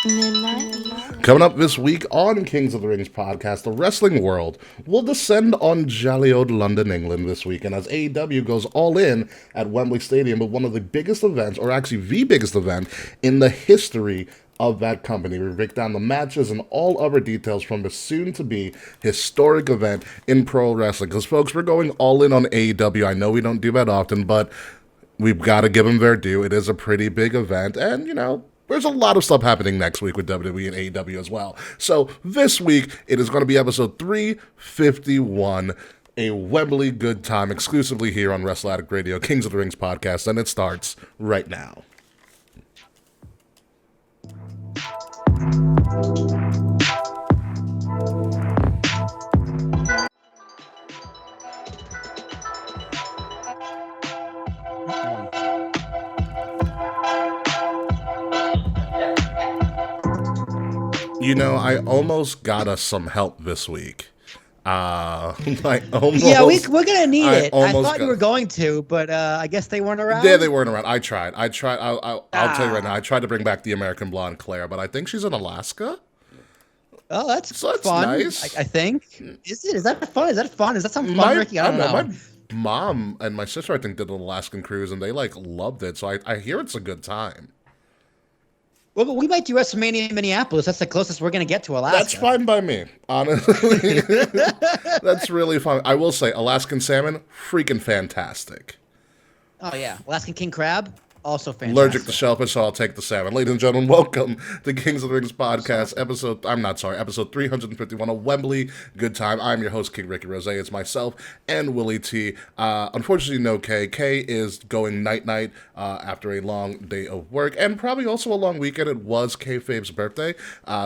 Midnight. Coming up this week on Kings of the Rings podcast, the wrestling world will descend on jolly old London, England this weekend as AEW goes all in at Wembley Stadium with one of the biggest events, or actually the biggest event, in the history of that company. We break down the matches and all other details from the soon-to-be historic event in pro wrestling. Because, folks, we're going all in on AEW. I know we don't do that often, but we've got to give them their due. It is a pretty big event, and, there's a lot of stuff happening next week with WWE and AEW as well. So this week, it is going to be episode 351, a Wembley good time, exclusively here on Wrestle Addict Radio, Kings of the Rings podcast, and it starts right now. I almost got us some help this week. Yeah, we're gonna need it. I thought you were going to, but I guess they weren't around. Yeah, they weren't around. I tried. I'll tell you right now. I tried to bring back the American blonde Claire, but I think she's in Alaska. Oh, that's fun. Nice. I think. Is it? Is that fun? Does that sound fun, Ricky? I don't know. My mom and my sister, I think, did an Alaskan cruise, and they loved it. So I hear it's a good time. Well, but we might do WrestleMania in Minneapolis. That's the closest we're going to get to Alaska. That's fine by me, honestly. That's really fun. I will say, Alaskan salmon, freaking fantastic. Oh, yeah. Alaskan king crab, also fantastic. Allergic to shellfish, so I'll take the salmon. Ladies and gentlemen, welcome to Kings of the Rings podcast, episode 351 of Wembley. Good time. I'm your host, King Ricky Rose. It's myself and Willie T. Unfortunately, no Kay. Kay is going night-night after a long day of work, and probably also a long weekend. It was Kayfabe's birthday,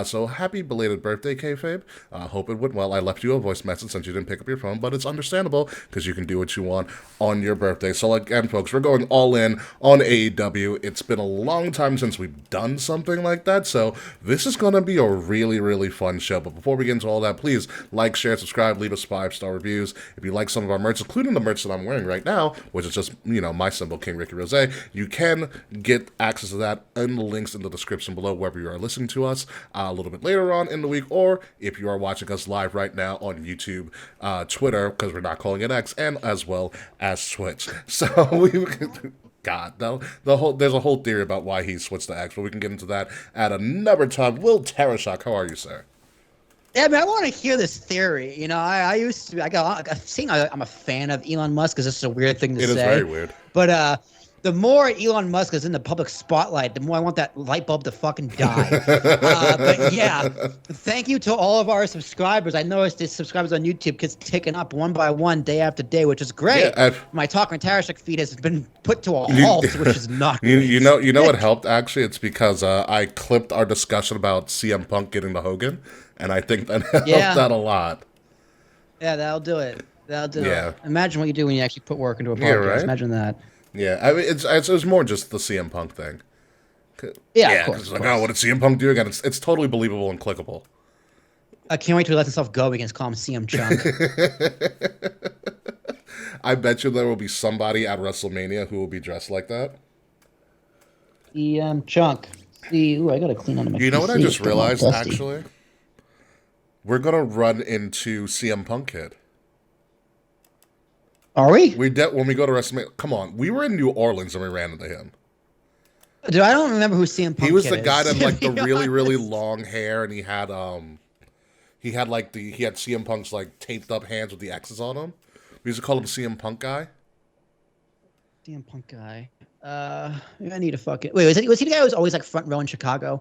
so happy belated birthday, Kayfabe. Hope it went well. I left you a voice message since you didn't pick up your phone, but it's understandable because you can do what you want on your birthday. So again, folks, we're going all in on AEW. It's been a long time since we've done something like that, so this is going to be a really, really fun show. But before we get into all that, please like, share, subscribe, leave us 5-star reviews. If you like some of our merch, including the merch that I'm wearing right now, which is just, my symbol, King Ricky Rose, you can get access to that in the links in the description below wherever you are listening to us a little bit later on in the week, or if you are watching us live right now on YouTube, Twitter, because we're not calling it X, and as well as Twitch. So God, there's a whole theory about why he switched to X, but we can get into that at another time. Will Tarashak, how are you, sir? Yeah, I want to hear this theory. I'm a fan of Elon Musk because it's a weird thing to say. It is very weird. But the more Elon Musk is in the public spotlight, the more I want that light bulb to fucking die. But yeah, thank you to all of our subscribers. I noticed the subscribers on YouTube gets taken up one by one, day after day, which is great. Yeah, my Talk and Tarashuk feed has been put to a halt, which is not great. You know what helped, actually? It's because I clipped our discussion about CM Punk getting the Hogan, and I think that helped that a lot. Yeah, that'll do it. Imagine what you do when you actually put work into a podcast. Yeah, right? Imagine that. Yeah, I mean, it's more just the CM Punk thing. Yeah, of course. What did CM Punk do again? It's totally believable and clickable. I can't wait to let himself go against call him CM Chunk. I bet you there will be somebody at WrestleMania who will be dressed like that. CM Chunk. I gotta clean on my You know what I just realized, actually? We're gonna run into CM Punk Kid. Are we? When we go to WrestleMania. Come on, we were in New Orleans and we ran into him. Dude, I don't remember who CM Punk He was the guy that had the really, really long hair, and he had CM Punk's taped up hands with the X's on them. We used to call him CM Punk guy. CM Punk guy. I need to fucking wait. Was he the guy who was always front row in Chicago?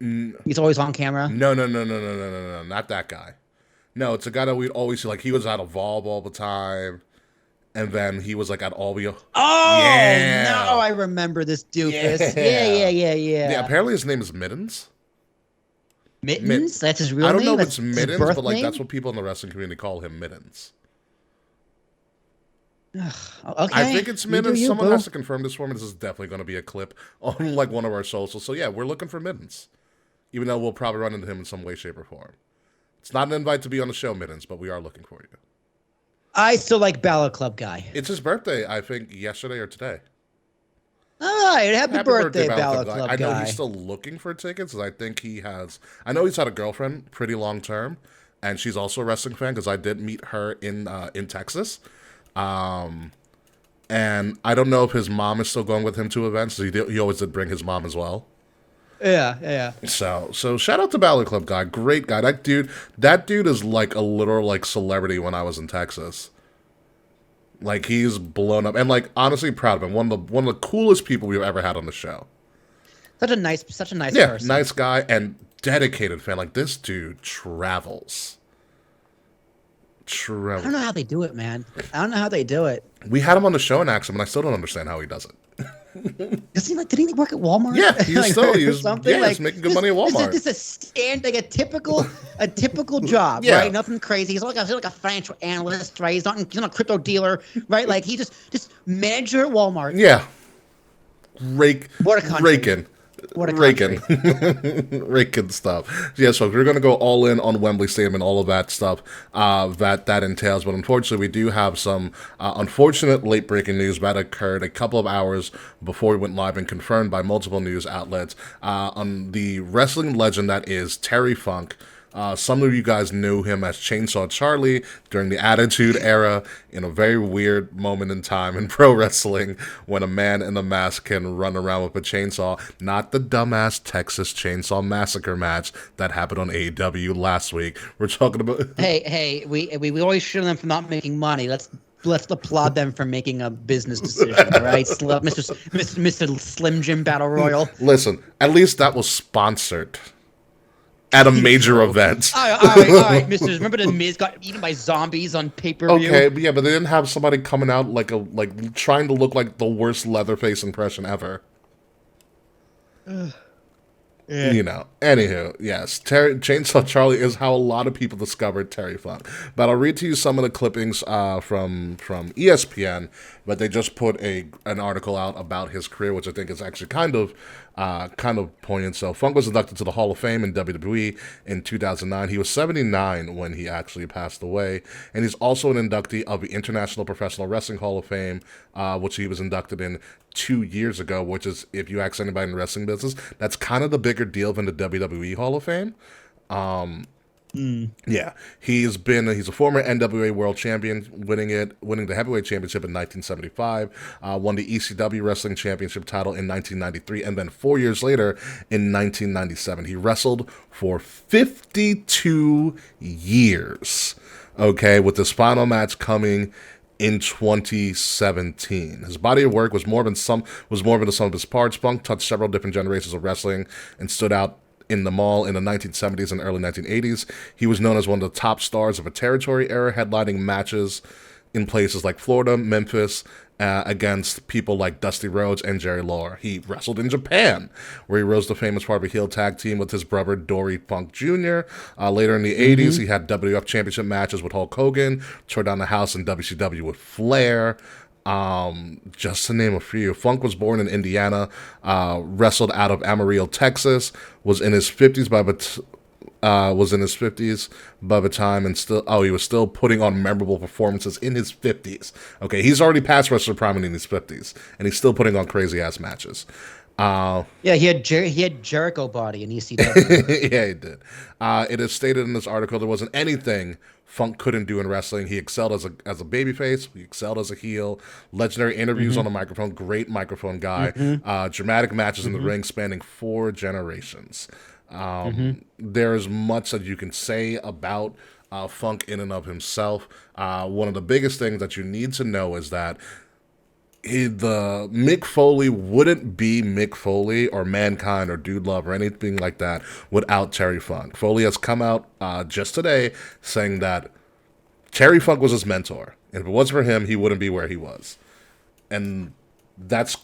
He's always on camera. No, not that guy. No, it's a guy that we'd always see. He was at Evolve all the time. And then he was at all the... Oh, yeah. No, I remember this doofus. Yeah. Yeah, apparently his name is Mittens. Mittens? That's his real name? I don't know if it's Mittens, but that's what people in the wrestling community call him, Mittens. Okay. I think it's Mittens. Someone has to confirm this for me. This is definitely going to be a clip on one of our socials. So yeah, we're looking for Mittens. Even though we'll probably run into him in some way, shape, or form. It's not an invite to be on the show, Mittens, but we are looking for you. I still like Balor Club guy. It's his birthday, I think, yesterday or today. Oh, right. Happy birthday, Balor Club guy. I know he's still looking for tickets. I think he has. I know he's had a girlfriend pretty long term, and she's also a wrestling fan because I did meet her in Texas. And I don't know if his mom is still going with him to events. He always did bring his mom as well. Yeah. So shout out to Balor Club guy, great guy. That dude is like a literal like celebrity when I was in Texas. Like he's blown up, and like honestly proud of him. One of the coolest people we've ever had on the show. Such a nice person. Nice guy and dedicated fan. Like this dude travels. I don't know how they do it, man. I don't know how they do it. We had him on the show and asked him, and I still don't understand how he does it. Did he work at Walmart? Yeah, he's making good money at Walmart. This is like a typical job, right? Nothing crazy. He's like a financial analyst, right? He's not a crypto dealer, right? Like he just manager at Walmart. Yeah, What a raking. What a country. Raking stuff. Yes, folks, we're going to go all in on Wembley Stadium and all of that stuff that entails. But unfortunately, we do have some unfortunate late-breaking news that occurred a couple of hours before we went live and confirmed by multiple news outlets on the wrestling legend that is Terry Funk. Some of you guys knew him as Chainsaw Charlie during the Attitude Era in a very weird moment in time in pro wrestling when a man in a mask can run around with a chainsaw. Not the dumbass Texas Chainsaw Massacre match that happened on AEW last week. We're talking about... Hey, we always shit on them for not making money. Let's applaud them for making a business decision, right? Mr. Slim Jim Battle Royal. Listen, at least that was sponsored. At a major event. All right, Mr. Remember the Miz got eaten by zombies on pay-per-view? Okay, but they didn't have somebody coming out like trying to look like the worst Leatherface impression ever. You know. Anywho, yes, Chainsaw Charlie is how a lot of people discovered Terry Funk. But I'll read to you some of the clippings from ESPN. But they just put an article out about his career, which I think is actually kind of poignant. So Funk was inducted to the Hall of Fame in WWE in 2009. He was 79 when he actually passed away, and he's also an inductee of the International Professional Wrestling Hall of Fame, which he was inducted in 2 years ago. Which is, if you ask anybody in the wrestling business, that's kind of the bigger deal than the WWE Hall of Fame. Yeah, he's a former NWA World Champion, winning the Heavyweight Championship in 1975, won the ECW Wrestling Championship title in 1993, and then 4 years later, in 1997, he wrestled for 52 years. Okay, with his final match coming in 2017. His body of work was more than the sum of his parts. Funk touched several different generations of wrestling and stood out in the mall in the 1970s and early 1980s. He was known as one of the top stars of a territory era, headlining matches in places like Florida, Memphis, against people like Dusty Rhodes and Jerry Lawler. He wrestled in Japan, where he rose to fame as part of a heel tag team with his brother Dory Funk Jr. Later in the 80s, he had WWF Championship matches with Hulk Hogan, tore down the house in WCW with Flair. Just to name a few. Funk was born in Indiana, wrestled out of Amarillo, Texas, was in his 50s by the time, and he was still putting on memorable performances in his 50s. Okay, he's already past wrestler prime in his 50s, and he's still putting on crazy ass matches. He had Jericho body in ECW. Yeah, he did. It is stated in this article there wasn't anything Funk couldn't do in wrestling. He excelled as a babyface. He excelled as a heel. Legendary interviews on the microphone. Great microphone guy. Dramatic matches in the ring spanning 4 generations. There is much that you can say about Funk in and of himself. One of the biggest things that you need to know is that the Mick Foley wouldn't be Mick Foley or Mankind or Dude Love or anything like that without Terry Funk. Foley has come out just today saying that Terry Funk was his mentor. And if it wasn't for him, he wouldn't be where he was. And that's,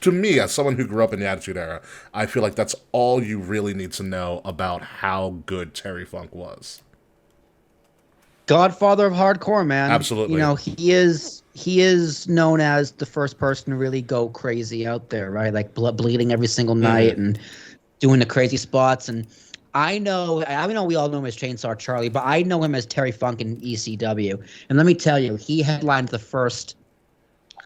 to me, as someone who grew up in the Attitude Era, I feel like that's all you really need to know about how good Terry Funk was. Godfather of hardcore, man. Absolutely. You know, he is known as the first person to really go crazy out there, right? Like bleeding every single night and doing the crazy spots. And I know we all know him as Chainsaw Charlie, but I know him as Terry Funk in ECW. And let me tell you, he headlined the first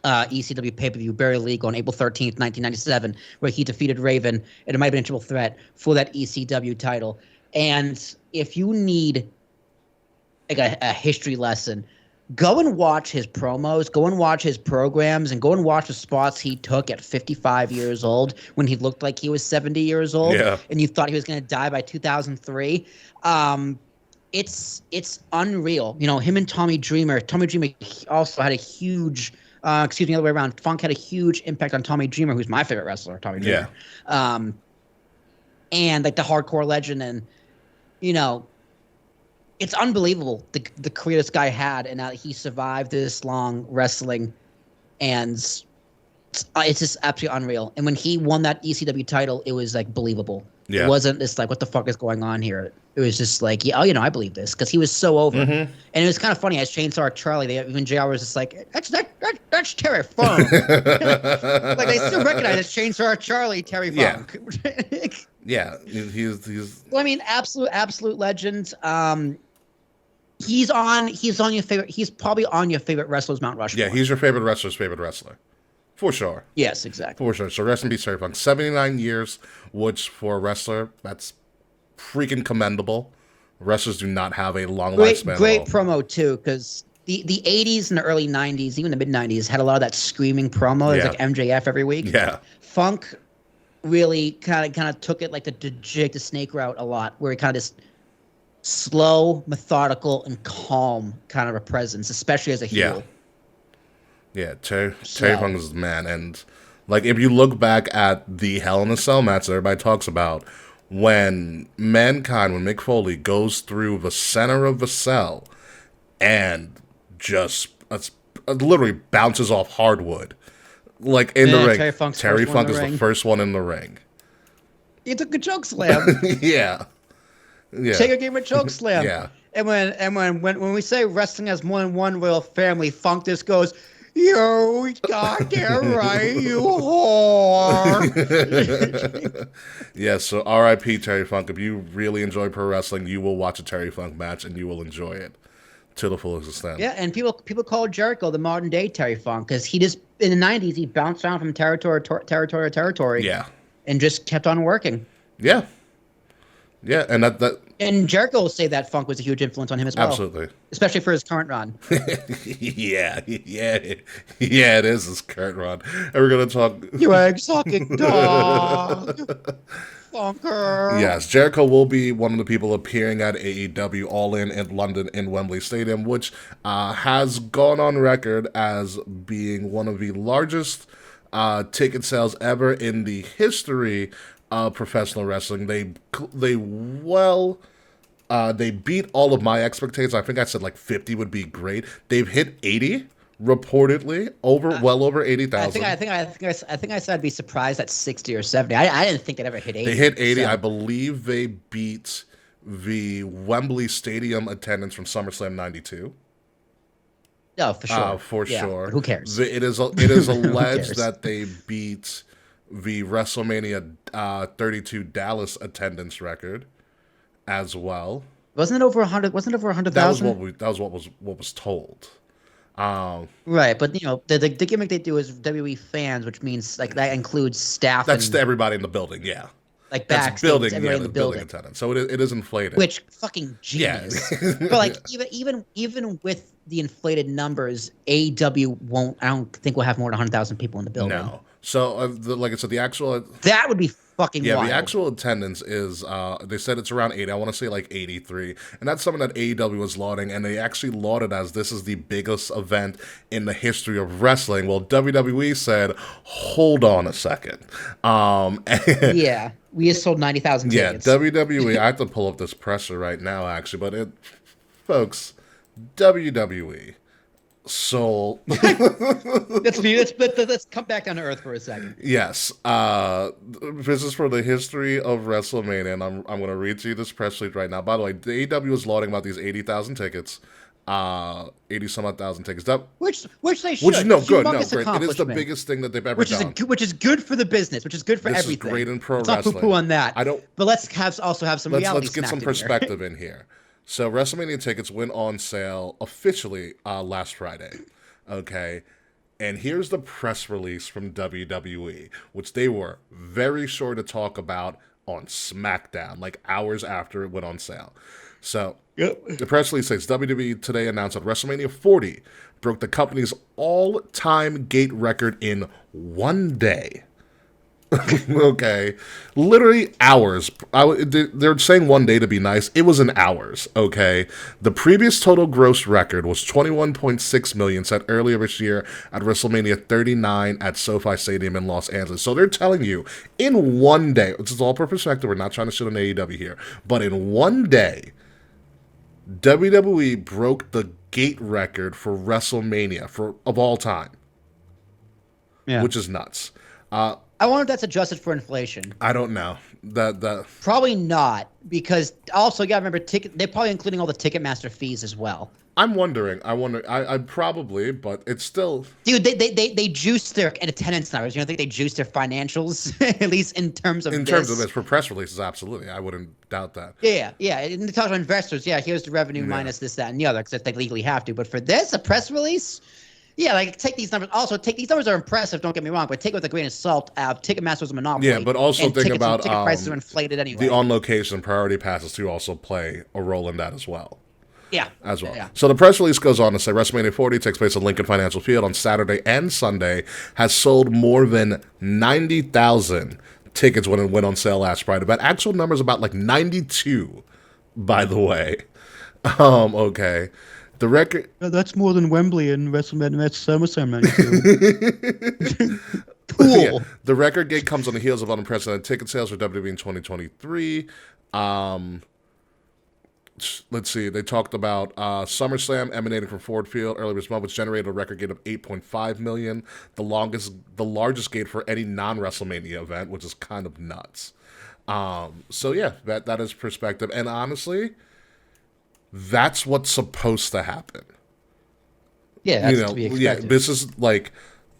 ECW pay-per-view, Barry Legal, on April 13th, 1997, where he defeated Raven, and it might have been a triple threat for that ECW title. And if you need like a history lesson, go and watch his promos, go and watch his programs, and go and watch the spots he took at 55 years old when he looked like he was 70 years old, and you thought he was going to die by 2003. It's unreal. You know, him and Tommy Dreamer. Tommy Dreamer also had a huge, the other way around. Funk had a huge impact on Tommy Dreamer, who's my favorite wrestler, Tommy Dreamer. And like the hardcore legend, and you know, it's unbelievable the career this guy had, and that he survived this long wrestling, and it's just absolutely unreal. And when he won that ECW title, it was like believable. It wasn't just like, what the fuck is going on here? It was just like, yeah, oh, you know, I believe this, because he was so over. And it was kind of funny, as Chainsaw Charlie, even JR was just like, that's Terry Funk. Like, they still recognize it's Chainsaw Charlie, Terry Funk. He's. Well, I mean, absolute legend. He's on your favorite. He's probably on your favorite wrestler's Mount Rushmore. Yeah, he's your favorite wrestler's favorite wrestler. For sure. Yes, exactly. For sure. So rest in peace, Terry Funk. 79 years, which for a wrestler, that's freaking commendable. Wrestlers do not have a long lifespan. Great promo, too, because the 80s and the early 90s, even the mid-90s, had a lot of that screaming promo. It was like MJF every week. Yeah. Funk really kind of took it like the Jake the Snake route a lot, where he kind of just slow, methodical, and calm kind of a presence, especially as a heel. Yeah, Terry Funk is the man. And, like, if you look back at the Hell in a Cell match that everybody talks about, when Mick Foley goes through the center of the cell and just literally bounces off hardwood, like, in the ring. Terry Funk is the first one in the ring. He took a choke slam. Yeah. Taker gave him a choke slam. Yeah. And when we say wrestling has more than one royal family, Funk just goes, "You got it right, you whore." Yeah, so R.I.P. Terry Funk. If you really enjoy pro wrestling, you will watch a Terry Funk match and you will enjoy it to the fullest extent. Yeah, and people call Jericho the modern day Terry Funk, because he just, in the 90s, he bounced around from territory to territory. Yeah. And just kept on working. Yeah. Yeah, and that and Jericho will say that Funk was a huge influence on him as well. Absolutely. Especially for his current run. Yeah, it is his current run. And we're going to talk... You egg-sucking dog. Funker. Yes, Jericho will be one of the people appearing at AEW All In London in Wembley Stadium, which has gone on record as being one of the largest ticket sales ever in the history professional wrestling. They beat all of my expectations. I think I said like 50 would be great. They've hit 80 reportedly, well over 80,000. I think I said I'd be surprised at 60 or 70. I didn't think they'd ever hit 80. They hit 80. So. I believe they beat the Wembley Stadium attendance from SummerSlam '92. No, for sure. For sure. Who cares? It is alleged that they beat the WrestleMania 32 Dallas attendance record as well. Wasn't it over 100? Wasn't it over 100,000? That was what was told. Right, but you know the gimmick they do is WWE fans, which means like that includes staff. That's everybody in the building, yeah. Like backstage, everybody in the building attendance. So it is inflated. Which fucking genius. Yeah. But like even with the inflated numbers, AEW won't. I don't think we'll have more than 100,000 people in the building. No. So like I said, the actual that would be fucking wild. The actual attendance is they said it's around 80. I want to say like 83, and that's something that AEW was lauding, and they actually lauded as this is the biggest event in the history of wrestling. Well, WWE said, hold on a second. Yeah, we just sold 90,000 tickets. Yeah, WWE. I have to pull up this presser right now, actually, but folks, WWE. sold. let's come back down to earth for a second. Yes. This is for the history of WrestleMania, and I'm going to read to you this press release right now. By the way, the AEW is lauding about these 80,000 tickets. 80 some odd thousand tickets. Which they should. Great. It is the biggest thing that they've ever done. Which is good for the business. Which is good for this everything. Is great in pro let's wrestling. Not poo-poo on that. But let's also have some reality. Let's get some perspective in here. So WrestleMania tickets went on sale officially last Friday. Okay. And here's the press release from WWE, which they were very sure to talk about on SmackDown, like hours after it went on sale. So, the press release says WWE today announced that WrestleMania 40 broke the company's all-time gate record in one day. Okay, literally hours. They're saying one day to be nice. It was in hours. Okay, the previous total gross record was 21.6 million, set earlier this year at WrestleMania 39 at SoFi Stadium in Los Angeles. So they're telling you in one day. This is all per perspective. We're not trying to shit on AEW here, but in one day, WWE broke the gate record for WrestleMania of all time, which is nuts. I wonder if that's adjusted for inflation. I don't know. That probably not, because also you gotta remember they're probably including all the Ticketmaster fees as well. I'm wondering. I probably, but it's still. Dude, they juiced their attendance numbers. You don't think they juiced their financials at least in terms of this for press releases? Absolutely, I wouldn't doubt that. Yeah. And they talk about investors. Yeah, here's the revenue minus this, that, and the other, because they legally have to. But for this, a press release. Yeah, like take these numbers. Also, these numbers are impressive. Don't get me wrong, but take it with a grain of salt. Ticketmaster was a monopoly. Yeah, but also think about ticket prices are inflated anyway. The on-location priority passes do also play a role in that as well. Yeah, as well. Yeah. So the press release goes on to say WrestleMania 40 takes place at Lincoln Financial Field on Saturday and Sunday. Has sold more than 90,000 tickets when it went on sale last Friday. But actual numbers about like 92, by the way. Okay. The record. That's more than Wembley and WrestleMania. That's SummerSlam 92. Cool. Yeah. The record gate comes on the heels of unprecedented ticket sales for WWE in 2023. Let's see. They talked about SummerSlam emanating from Ford Field earlier this month, which generated a record gate of 8.5 million, the largest gate for any non-WrestleMania event, which is kind of nuts. So yeah, that is perspective, and honestly, that's what's supposed to happen. Yeah, that's to be expected. Yeah, this is like,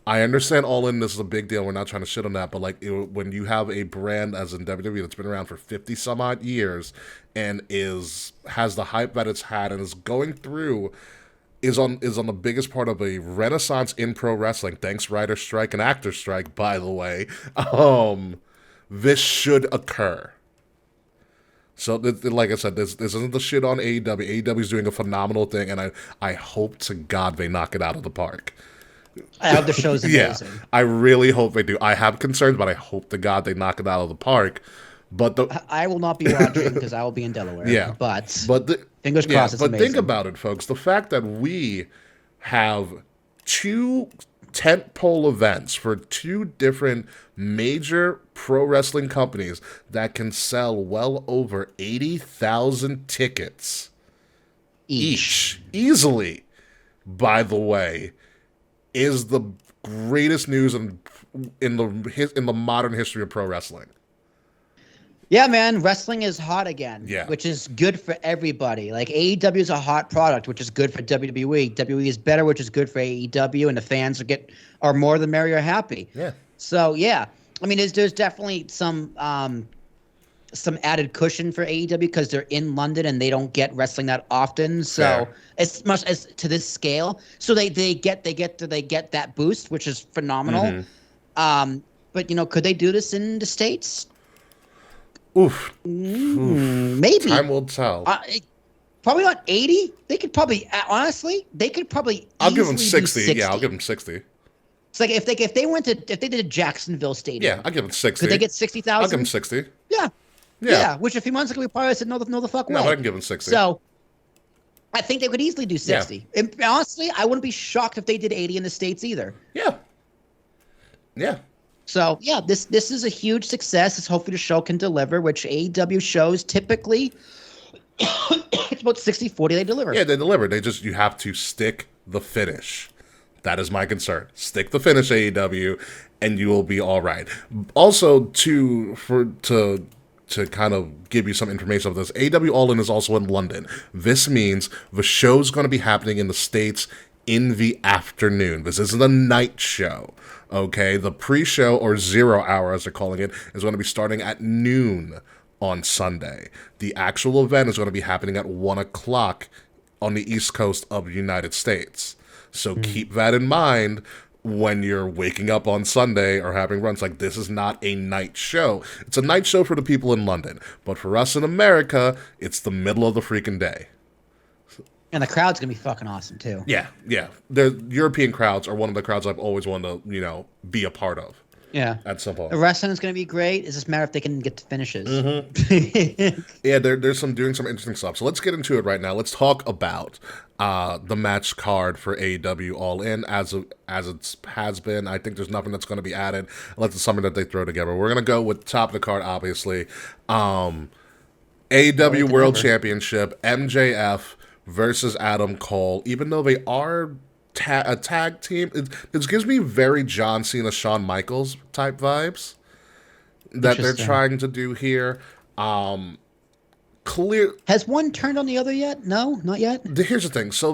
I understand All In, this is a big deal. We're not trying to shit on that, but like when you have a brand as in WWE that's been around for 50 some odd years and has the hype that it's had and is going through, is on the biggest part of a renaissance in pro wrestling. Thanks writer strike and actor strike, by the way. This should occur. So, like I said, this isn't the shit on AEW. AEW is doing a phenomenal thing, and I hope to God they knock it out of the park. I hope the show's amazing. Yeah, I really hope they do. I have concerns, but I hope to God they knock it out of the park. But I will not be watching because I will be in Delaware. Yeah, but fingers fingers crossed. Yeah, it's but amazing. Think about it, folks. The fact that we have two tentpole events for two different major pro wrestling companies that can sell well over 80,000 tickets each easily, by the way, is the greatest news in the modern history of pro wrestling. Yeah, man, wrestling is hot again. Yeah. Which is good for everybody. Like AEW is a hot product, which is good for WWE. WWE is better, which is good for AEW, and the fans are more than merry or happy. Yeah. So yeah, I mean, there's definitely some added cushion for AEW because they're in London and they don't get wrestling that often. So as much as to this scale, so they get that boost, which is phenomenal. Mm-hmm. But could they do this in the States? Oof. Maybe. Time will tell. Probably not 80. They could probably, honestly, I'll give them 60. Yeah, I'll give them 60. It's like if they did a Jacksonville Stadium. Yeah, I'll give them 60. Could they get 60,000? I'll give them 60. Yeah. Which a few months ago we probably said no the fuck way. No, but I can give them 60. So I think they could easily do 60. Yeah. And honestly, I wouldn't be shocked if they did 80 in the States either. Yeah. Yeah. So yeah, this is a huge success. It's hopefully the show can deliver, which AEW shows typically it's about 60-40 they deliver. Yeah, they deliver. You have to stick the finish. That is my concern. Stick the finish, AEW, and you will be all right. Also, to kind of give you some information of this, AEW All In is also in London. This means the show's going to be happening in the States in the afternoon. This isn't a night show. Okay, the pre-show, or 0 hour as they're calling it, is going to be starting at noon on Sunday. The actual event is going to be happening at 1 o'clock on the East Coast of the United States. So keep that in mind when you're waking up on Sunday or having runs. Like, this is not a night show. It's a night show for the people in London. But for us in America, it's the middle of the freaking day. And the crowd's going to be fucking awesome, too. Yeah, yeah. The European crowds are one of the crowds I've always wanted to, be a part of. Yeah. At some point. The wrestling is going to be great. It's just a matter if they can get to finishes. Mm-hmm. Yeah, there's doing some interesting stuff. So let's get into it right now. Let's talk about the match card for AEW All In as it has been. I think there's nothing that's going to be added unless it's something that they throw together. We're going to go with top of the card, obviously. AEW World Championship, MJF versus Adam Cole. Even though they are a tag team, this gives me very John Cena, Shawn Michaels type vibes that they're trying to do here. Has one turned on the other yet? No, not yet. Here's the thing. So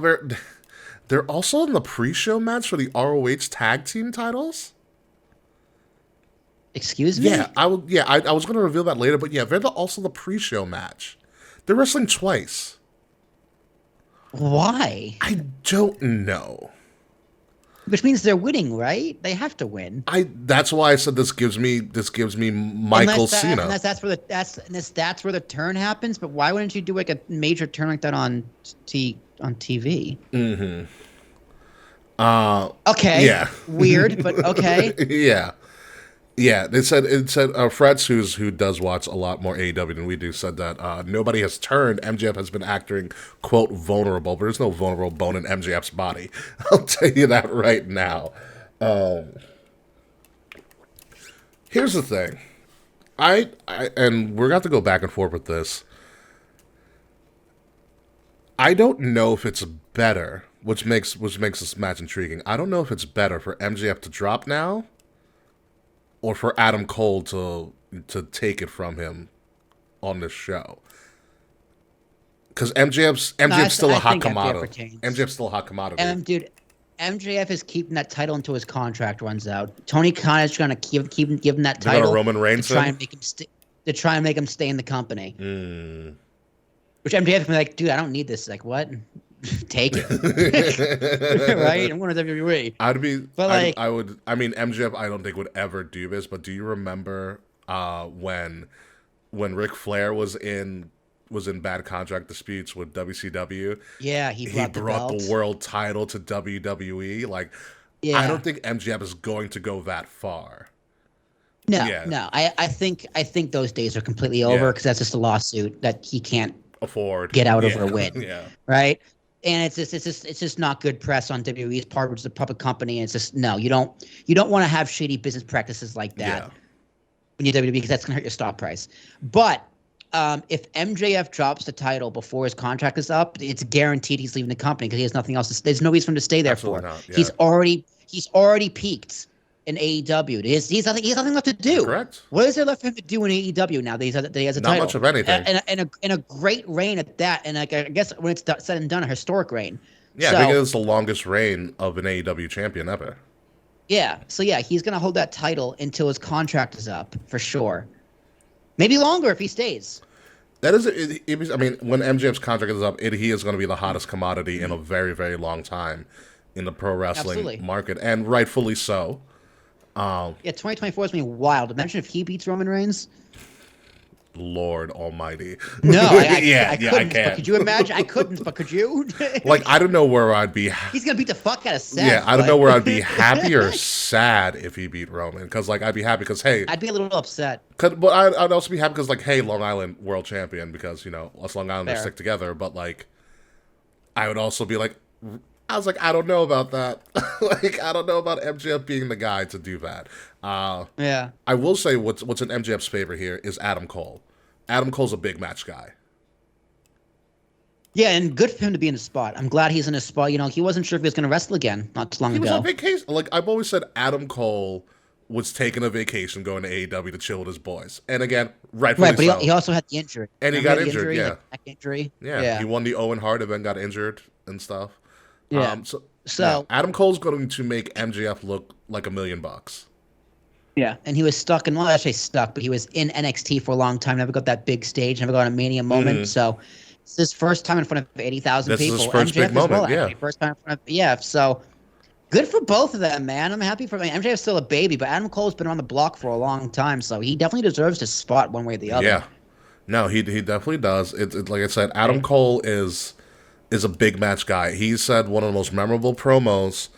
they're also in the pre-show match for the ROH tag team titles. Excuse me? Yeah, I was going to reveal that later, but yeah, they're also the pre-show match. They're wrestling twice. Why? I don't know. Which means they're winning, right? They have to win. That's why I said this gives me Michael Cena. Unless that's where the turn happens. But why wouldn't you do like a major turn like that on TV? Mm-hmm. Okay. Yeah. Weird, but okay. Yeah. Yeah, it said Frets, who does watch a lot more AEW than we do, said that nobody has turned. MJF has been acting, quote, vulnerable, but there's no vulnerable bone in MJF's body. I'll tell you that right now. Here's the thing. I and we're going to go back and forth with this. I don't know if it's better, which makes this match intriguing. I don't know if it's better for MJF to drop now, or for Adam Cole to take it from him on this show. Because MJF's still a hot commodity. MJF's still a hot commodity. Dude, MJF is keeping that title until his contract runs out. Tony Khan is trying to keep him that title. Roman Reigns to try and make him stay in the company. Which MJF can be like, dude, I don't need this. Like, what? Take it. Right? I'm going to WWE. MJF I don't think would ever do this, but do you remember when Ric Flair was in bad contract disputes with WCW? Yeah, he brought the world title to WWE. Like, I don't think MJF is going to go that far. No. I think those days are completely over because that's just a lawsuit that he can't afford get out over a win. Yeah. Right? And it's just not good press on WWE's part, which is a public company. And it's just you don't want to have shady business practices like that when you're WWE, because that's gonna hurt your stock price. But if MJF drops the title before his contract is up, it's guaranteed he's leaving the company because he has nothing else. There's no reason for him to stay there for. Yeah. He's already peaked in AEW. He's nothing left to do. Correct. What is there left for him to do in AEW now that he has a title? Not much of anything. And a great reign at that. And I guess when it's said and done, a historic reign. Yeah, I think it's the longest reign of an AEW champion ever. Yeah. So yeah, he's gonna hold that title until his contract is up for sure. Maybe longer if he stays. That is, when MJF's contract is up, he is going to be the hottest commodity in a very, very long time in the pro wrestling market, and rightfully so. 2024 is going to be wild. Imagine if he beats Roman Reigns. Lord Almighty. No, I couldn't. I can't. But could you imagine? I couldn't, but could you? I don't know where I'd be. He's gonna beat the fuck out of Seth. Yeah, I don't know where I'd be happy or sad if he beat Roman. Because I'd be happy because hey, I'd be a little upset. But I'd also be happy because hey, Long Island world champion, because us Long Islanders stick together. But I would also be I don't know about that. I don't know about MJF being the guy to do that. Yeah. I will say what's in MJF's favor here is Adam Cole. Adam Cole's a big match guy. Yeah, and good for him to be in a spot. I'm glad he's in a spot. He wasn't sure if he was going to wrestle again not too long ago. He was on vacation. I've always said Adam Cole was taking a vacation going to AEW to chill with his boys. And again, rightfully so. But he also had the injury. And he got injured, yeah. Back injury. Yeah, he won the Owen Hart and then got injured and stuff. Yeah. So Adam Cole's going to make MJF look like $1 million. Yeah, and he was stuck in, but he was in NXT for a long time, never got that big stage, never got a Mania moment. So it's his first time in front of 80,000 people. This is his first big moment, First time in front of, so Good for both of them, man. I'm happy for MJF's still a baby, but Adam Cole's been on the block for a long time, so he definitely deserves his spot one way or the other. Yeah. No, he definitely does. It like I said, Adam Right. Cole is a big match guy. He said one of the most memorable promos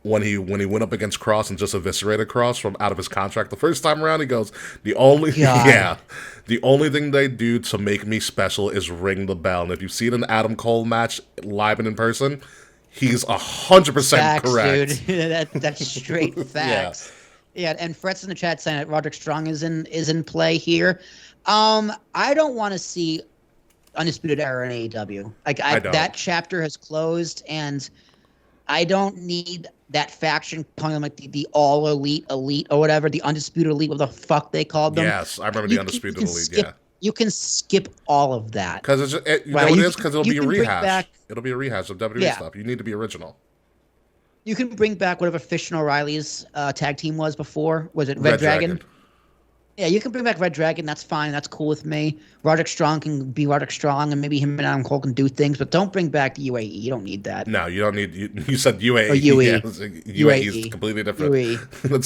when he went up against Cross and just eviscerated Cross from out of his contract the first time around. He goes, the only God. the only thing they do to make me special is ring the bell. And if you've seen an Adam Cole match live and in person, he's 100% Facts, correct. dude. That's straight facts. Yeah, and Fred's in the chat saying that Roderick Strong is in play here. I don't want to see Undisputed Era in AEW. Like I don't. that chapter has closed, and I don't need that faction calling them like the all elite or whatever, the Undisputed Elite, what the fuck they called them. Yes, I remember the Undisputed Elite. Yeah, you can skip all of that because you know right? what it is, because it'll be a can bring rehash. back- It'll be a rehash of WWE Yeah. stuff. You need to be original. You can bring back whatever Fish and O'Reilly's tag team was before. Was it Red Dragon? Yeah, you can bring back Red Dragon. That's fine. That's cool with me. Roderick Strong can be Roderick Strong, and maybe him and Adam Cole can do things, but don't bring back the UAE. You don't need that. No, you don't need. You said UAE. Or UE. Yeah, UAE is completely different. UE.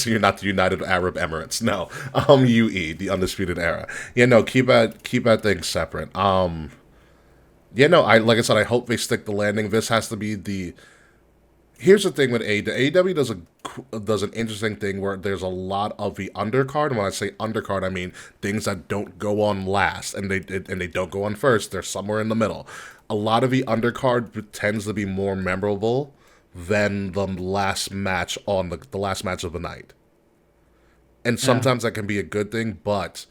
You're not the United Arab Emirates. No, UE, the Undisputed Era. Yeah, no, keep that thing separate. Yeah, no, like I said, I hope they stick the landing. This has to be the. Here's the thing with AEW. AEW does an interesting thing where there's a lot of the undercard. And when I say undercard, I mean things that don't go on last, and they don't go on first. They're somewhere in the middle. A lot of the undercard tends to be more memorable than the last match on the last match of the night. And sometimes that can be a good thing, but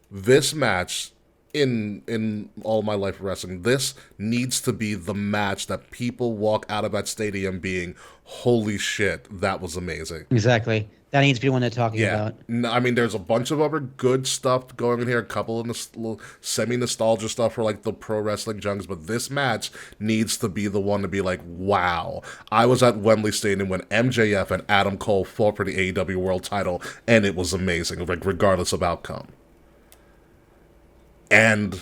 this match, in all my life of wrestling, this needs to be the match that people walk out of that stadium being, holy shit, that was amazing. Exactly. That needs to be the one they're talking about. No, I mean, there's a bunch of other good stuff going in here, a couple of little semi-nostalgia stuff for like the pro wrestling junks, but this match needs to be the one to be like, wow, I was at Wembley Stadium when MJF and Adam Cole fought for the AEW World title, and it was amazing, like regardless of outcome. And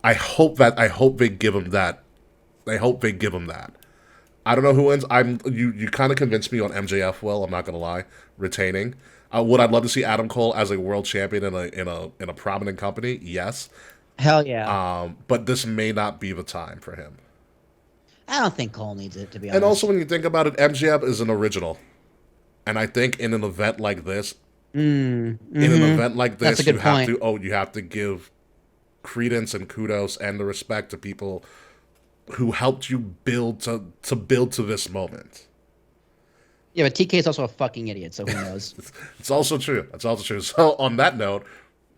I hope they give him that. I hope they give him that. I don't know who wins. You kind of convinced me on MJF. Well, I'm not gonna lie, retaining. Would I love to see Adam Cole as a world champion in a prominent company? Yes. Hell yeah. But this may not be the time for him. I don't think Cole needs it, to be honest. And also, when you think about it, MJF is an original, and I think in an event like this, in an event like this, you have to give credence and kudos and the respect to people who helped you build to this moment. Yeah, but TK is also a fucking idiot, so who knows? It's also true. That's also true. So on that note,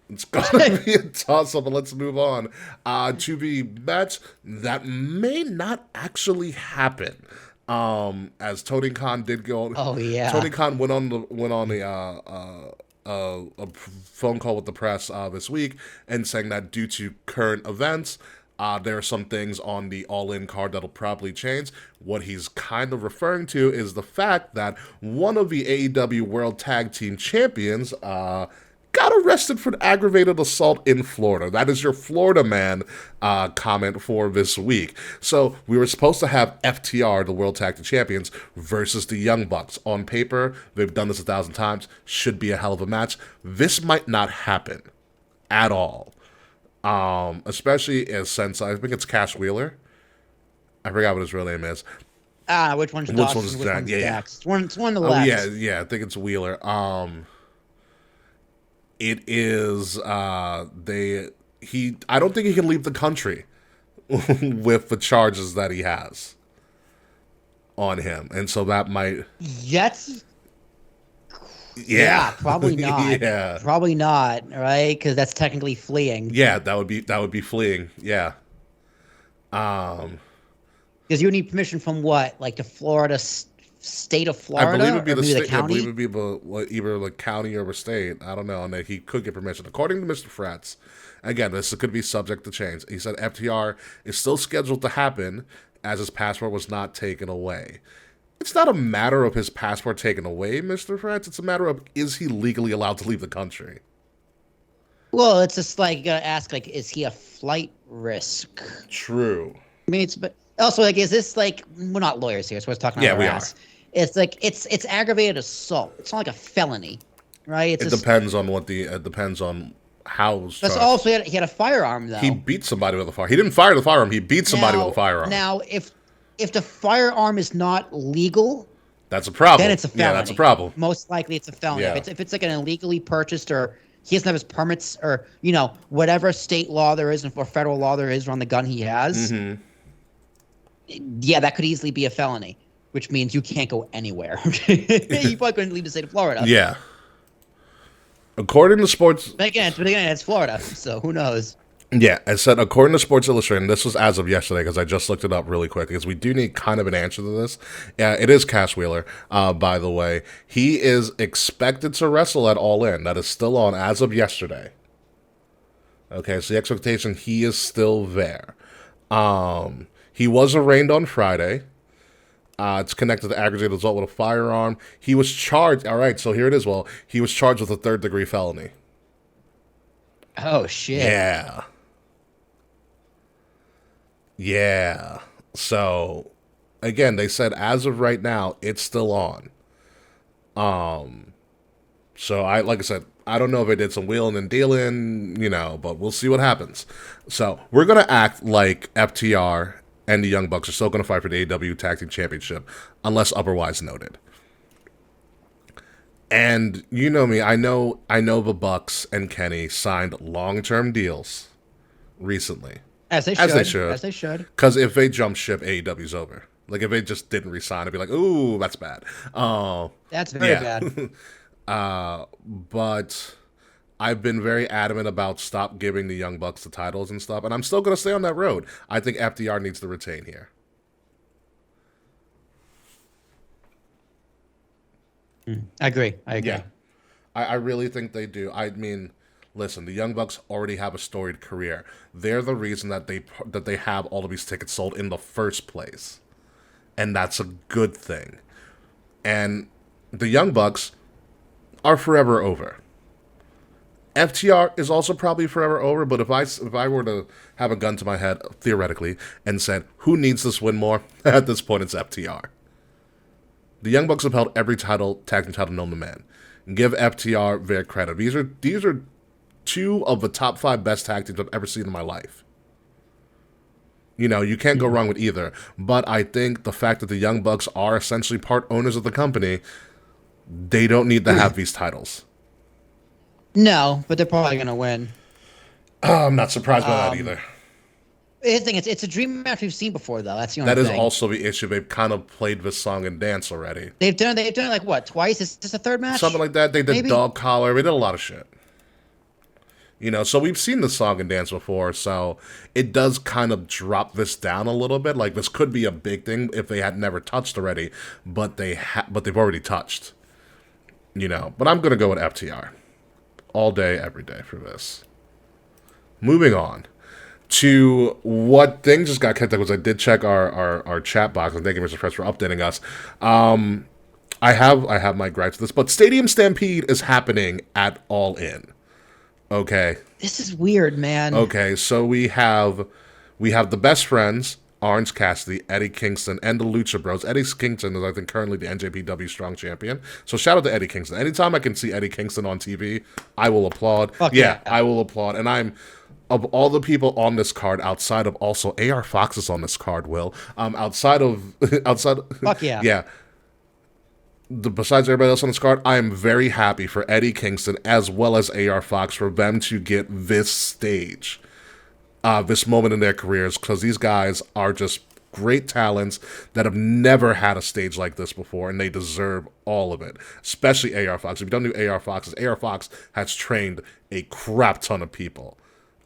it's gonna be a toss-up, but let's move on to the match that may not actually happen. As Tony Khan did go. Oh yeah. Tony Khan went on a phone call with the press this week and saying that due to current events, there are some things on the All-In card that'll probably change. What he's kind of referring to is the fact that one of the AEW World Tag Team Champions got arrested for aggravated assault in Florida. That is your Florida man comment for this week. So we were supposed to have FTR, the World Tag Team Champions, versus the Young Bucks. On paper, they've done this 1,000 times. Should be a hell of a match. This might not happen at all. Especially since I think it's Cash Wheeler. I forgot what his real name is. Which one's Which Dawson, one's which Jack? one's Yeah. Dax? It's one to the left. Yeah, I think it's Wheeler. It is I don't think he can leave the country with the charges that he has on him. And so that might Yeah, probably not. Yeah. Probably not, right? Because that's technically fleeing. Yeah, that would be fleeing. Yeah. Because you need permission from what? Like the state of Florida? I believe it would be the state. I county? believe it would be either the county or the state. I don't know. And that he could get permission. According to Mr. Fratz, again, this could be subject to change. He said FTR is still scheduled to happen as his passport was not taken away. It's not a matter of his passport taken away, Mr. Fratz. It's a matter of, is he legally allowed to leave the country? Well, it's just like, you gotta ask, like, is he a flight risk? True. I mean, but also, like, is this like, we're not lawyers here, so we're talking out our ass. It's like it's aggravated assault. It's not like a felony, right? It depends on what the it depends on how it was But charged. also he had a firearm He though. beat somebody with a fire. He didn't fire the firearm. He beat somebody with a firearm. Now if the firearm is not legal, That's a problem. then it's a felony. Yeah, that's a problem. Most likely it's a felony. Yeah. If it's like an illegally purchased, or he doesn't have his permits, or whatever state law there is or federal law there is around the gun he has. Mm-hmm. Yeah, that could easily be a felony, which means you can't go anywhere. You probably couldn't leave the state of Florida. Yeah. According to Sports... But again, it's Florida, so who knows? Yeah, it said, according to Sports Illustrated, and this was as of yesterday because I just looked it up really quick because we do need kind of an answer to this. Yeah, it is Cash Wheeler, by the way. He is expected to wrestle at All In. That is still on as of yesterday. Okay, so the expectation, he is still there. He was arraigned on Friday. It's connected to aggravated assault with a firearm. He was charged. All right, so here it is. Well, he was charged with a third-degree felony. Oh, shit. Yeah. Yeah. So, again, they said as of right now, it's still on. So like I said, I don't know if I did some wheeling and dealing, but we'll see what happens. So we're gonna act like FTR and the Young Bucks are still gonna fight for the AEW Tag Team Championship, unless otherwise noted. And you know me, I know the Bucks and Kenny signed long-term deals recently. As they should. Because if they jump ship, AEW's over. Like, if they just didn't resign, it'd be like, ooh, that's bad. That's very bad. But I've been very adamant about stop giving the Young Bucks the titles and stuff, and I'm still going to stay on that road. I think FTR needs to retain here. I agree. Yeah. I really think they do. I mean, listen, the Young Bucks already have a storied career. They're the reason that they have all of these tickets sold in the first place. And that's a good thing. And the Young Bucks are forever over. FTR is also probably forever over, but if I were to have a gun to my head, theoretically, and said, who needs this win more? At this point, it's FTR. The Young Bucks have held every tag team title known to man. Give FTR their credit. These are two of the top 5 best tag teams I've ever seen in my life. You can't go wrong with either. But I think the fact that the Young Bucks are essentially part owners of the company, they don't need to have these titles. No, but they're probably going to win. I'm not surprised by that either. Here's the thing, it's a dream match we've seen before, though. That's the only thing. That is also the issue. They've kind of played this song and dance already. They've done it like what, twice? Is this a third match? Something like that. They did Maybe? Dog Collar. They did a lot of shit. So we've seen the song and dance before, so it does kind of drop this down a little bit. Like, this could be a big thing if they had never touched already, but they've already touched. But I'm gonna go with FTR all day, every day for this. Moving on to what thing just got kicked up, was I did check our chat box, and thank you, Mr. Press, for updating us. I have my gripes with this, but Stadium Stampede is happening at All In. Okay. This is weird, man. Okay, so we have the Best Friends, Orange Cassidy, Eddie Kingston, and the Lucha Bros. Eddie Kingston is, I think, currently the NJPW Strong Champion. So shout out to Eddie Kingston. Anytime I can see Eddie Kingston on TV, I will applaud. Fuck yeah. I will applaud. And of all the people on this card, outside of also AR Fox is on this card, outside Fuck yeah. Yeah. Besides everybody else on this card, I am very happy for Eddie Kingston as well as AR Fox for them to get this stage, this moment in their careers, because these guys are just great talents that have never had a stage like this before, and they deserve all of it, especially AR Fox. If you don't know AR Fox, AR Fox has trained a crap ton of people,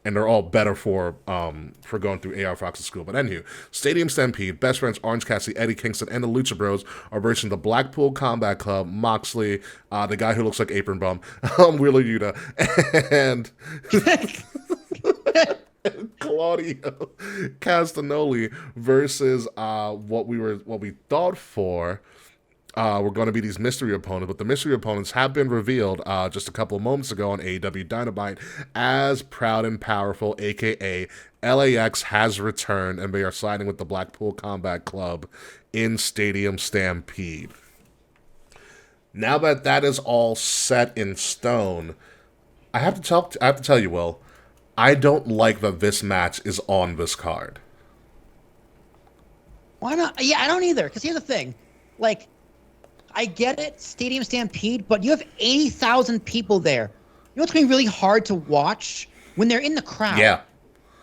and they're all better for going through AR Fox's school. But anywho, Stadium Stampede, Best Friends, Orange Cassidy, Eddie Kingston, and the Lucha Bros are versus the Blackpool Combat Club, Moxley, the guy who looks like Apron Bum, Wheeler Yuta, and Claudio Castagnoli versus what we thought for. Were going to be these mystery opponents, but the mystery opponents have been revealed just a couple of moments ago on AEW Dynamite as Proud and Powerful, a.k.a. LAX, has returned, and they are siding with the Blackpool Combat Club in Stadium Stampede. Now that that is all set in stone, I have to tell you, Will, I don't like that this match is on this card. Why not? Yeah, I don't either. Because here's the thing, like, I get it, Stadium Stampede, but you have 80,000 people there. You know what's going to be really hard to watch when they're in the crowd? Yeah.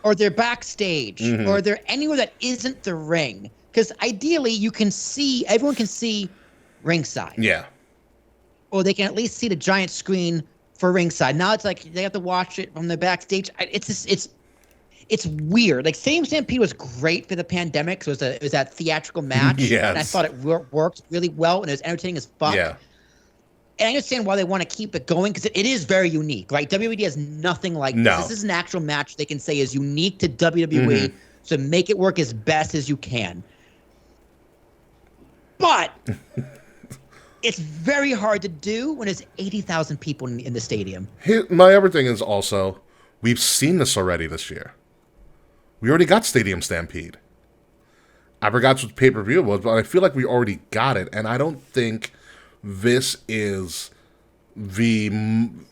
Or they're backstage, or they're anywhere that isn't the ring. Because ideally, everyone can see ringside. Yeah. Or they can at least see the giant screen for ringside. Now it's like they have to watch it from the backstage. It's weird. Like, Stadium Stampede was great for the pandemic. So it was that theatrical match. Yes. And I thought it worked really well, and it was entertaining as fuck. Yeah. And I understand why they want to keep it going, because it is very unique, right? WWE has nothing like this. This is an actual match they can say is unique to WWE, so make it work as best as you can. But it's very hard to do when there's 80,000 people in the stadium. My other thing is also, we've seen this already this year. We already got Stadium Stampede. I forgot what pay-per-view was, but I feel like we already got it, and I don't think this is the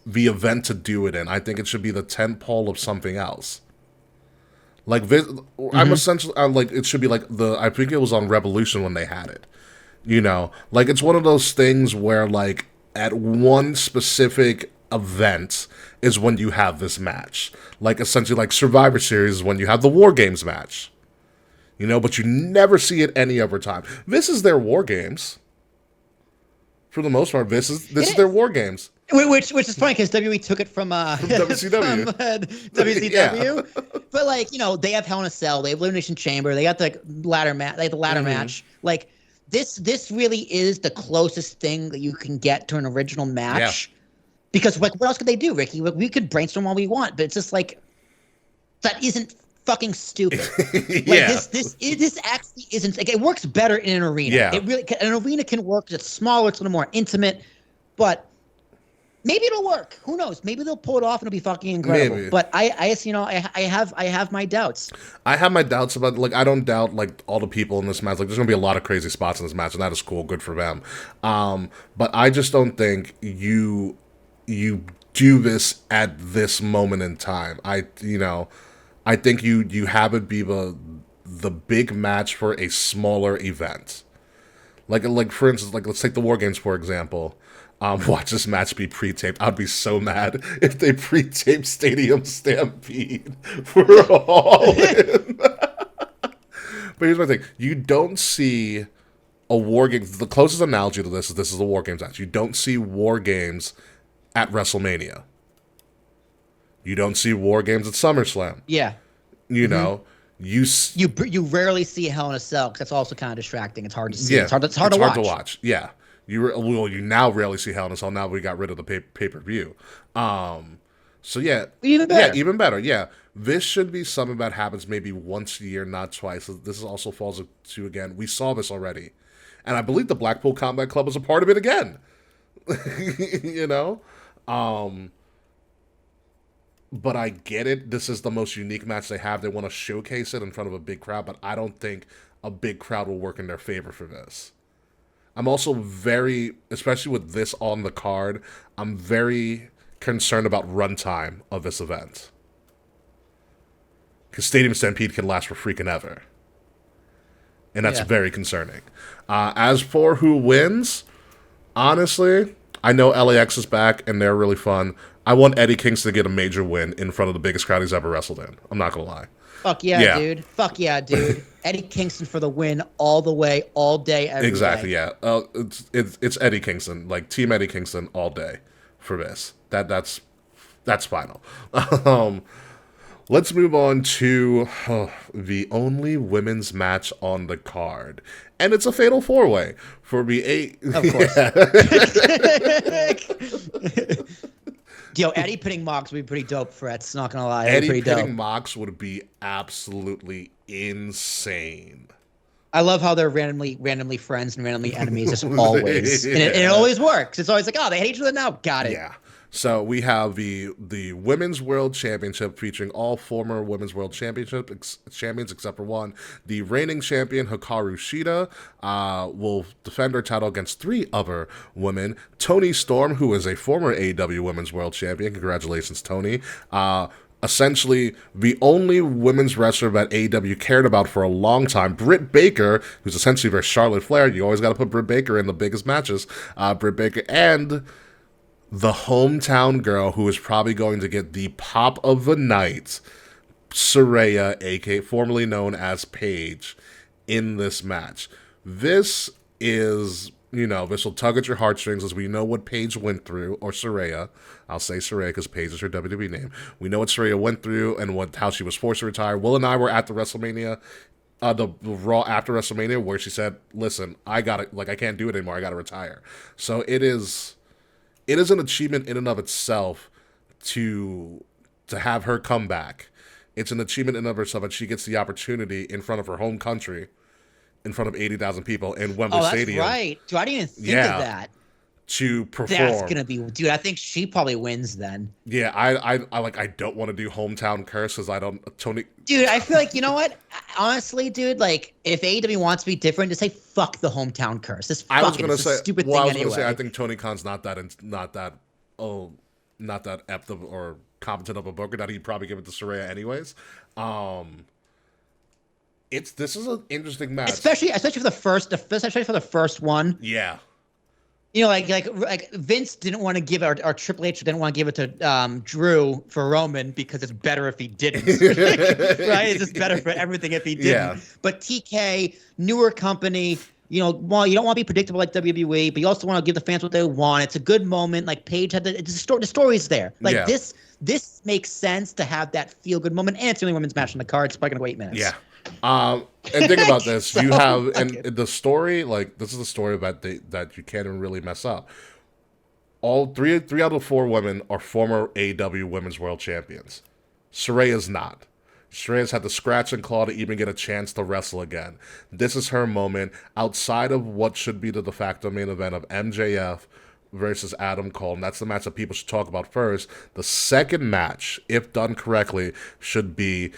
event to do it in. I think it should be the tentpole of something else. Like this, I'm essentially like, it should be like I think it was on Revolution when they had it. You know, like, it's one of those things where, like, at one specific event is when you have this match. Like, essentially, like Survivor Series is when you have the War Games match. You know, but you never see it any other time. This is their War Games. For the most part, this is their War Games. Which is funny, because WWE took it from WCW. WCW. Yeah. But, like, you know, they have Hell in a Cell, they have Elimination Chamber, they got the ladder match, match. Like, this really is the closest thing that you can get to an original match. Yeah. Because, like, what else could they do, Ricky? We could brainstorm all we want, but it's just like, that isn't fucking stupid. Like, yeah. This actually isn't, like, it works better in an arena. Yeah. An arena can work because it's smaller, it's a little more intimate, but maybe it'll work. Who knows? Maybe they'll pull it off and it'll be fucking incredible. Maybe. But I have my doubts. I have my doubts about, like, I don't doubt, like, all the people in this match. Like, there's gonna be a lot of crazy spots in this match, and that is cool. Good for them. But I just don't think you do this at this moment in time. I think you have it be the big match for a smaller event. Like for instance, like, let's take the War Games for example. Watch this match be pre-taped. I'd be so mad if they pre-taped Stadium Stampede for All In. But here's my thing: you don't see a War Games. The closest analogy to this is the War Games match. You don't see War Games at WrestleMania. You don't see War Games at SummerSlam. Yeah. You know, you rarely see Hell in a Cell, because that's also kind of distracting. It's hard to see. Yeah, it's hard to watch. Yeah. You now rarely see Hell in a Cell. Now we got rid of the pay-per-view. So yeah. Even better. Yeah, even better. Yeah. This should be something that happens maybe once a year, not twice. This also falls to, again, we saw this already. And I believe the Blackpool Combat Club was a part of it again. You know? But I get it. This is the most unique match they have. They want to showcase it in front of a big crowd, but I don't think a big crowd will work in their favor for this. I'm also especially with this on the card, I'm very concerned about runtime of this event. Because Stadium Stampede can last for freaking ever. And that's very concerning. As for who wins, honestly, I know LAX is back and they're really fun. I want Eddie Kingston to get a major win in front of the biggest crowd he's ever wrestled in. I'm not going to lie. Fuck yeah, dude. Fuck yeah, dude. Eddie Kingston for the win all the way, all day, every exactly, day. Yeah. It's Eddie Kingston, like Team Eddie Kingston all day for this. That's final. Let's move on to the only women's match on the card. And it's a fatal four-way for the eight. Of course. Yo, Eddie pitting Mox would be pretty dope, Fretz. Not gonna lie. Eddie pitting Mox would be absolutely insane. I love how they're randomly friends and randomly enemies, just always. And it always works. It's always like, oh, they hate each other now. Got it. Yeah. So we have the Women's World Championship featuring all former Women's World Championship champions except for one. The reigning champion Hikaru Shida will defend her title against three other women. Toni Storm, who is a former AEW Women's World Champion. Congratulations, Toni. Essentially, the only women's wrestler that AEW cared about for a long time, Britt Baker, who's essentially their Charlotte Flair. You always got to put Britt Baker in the biggest matches. Britt Baker and the hometown girl who is probably going to get the pop of the night, Saraya, aka formerly known as Paige, in this match. This is, this will tug at your heartstrings as we know what Paige went through, or Saraya. I'll say Saraya because Paige is her WWE name. We know what Saraya went through and how she was forced to retire. Will and I were at the WrestleMania, the Raw after WrestleMania, where she said, listen, I can't do it anymore. I got to retire. So it is an achievement in and of itself to have her come back. It's an achievement in and of itself that she gets the opportunity in front of her home country, in front of 80,000 people in Wembley Stadium. Oh, that's right. Dude, I didn't even think of that. To perform. That's gonna be, dude. I think she probably wins then. Yeah, I don't want to do hometown curse because I don't Tony. Dude, I feel like, you know what? Honestly, dude, like if AEW wants to be different, just say fuck the hometown curse. This fucking stupid thing anyway. I think Tony Khan's not that apt of, or competent of a booker that he'd probably give it to Saraya anyways. This is an interesting match, especially for the first one. Yeah. Like Vince didn't want to give it, or Triple H didn't want to give it to Drew for Roman because it's better if he didn't. Right? It's just better for everything if he didn't. Yeah. But TK, newer company, you don't want to be predictable like WWE, but you also want to give the fans what they want. It's a good moment. Like Paige had the story's there. Like this makes sense to have that feel good moment, and it's the only women's match on the card. It's probably gonna go 8 minutes. Yeah. And think about this. You have, and the story, like, this is the story that you can't even really mess up. All three out of 4 women are former AEW Women's World Champions. Saraya's not. Saraya's had to scratch and claw to even get a chance to wrestle again. This is her moment outside of what should be the de facto main event of MJF versus Adam Cole, and that's the match that people should talk about first. The second match, if done correctly, should be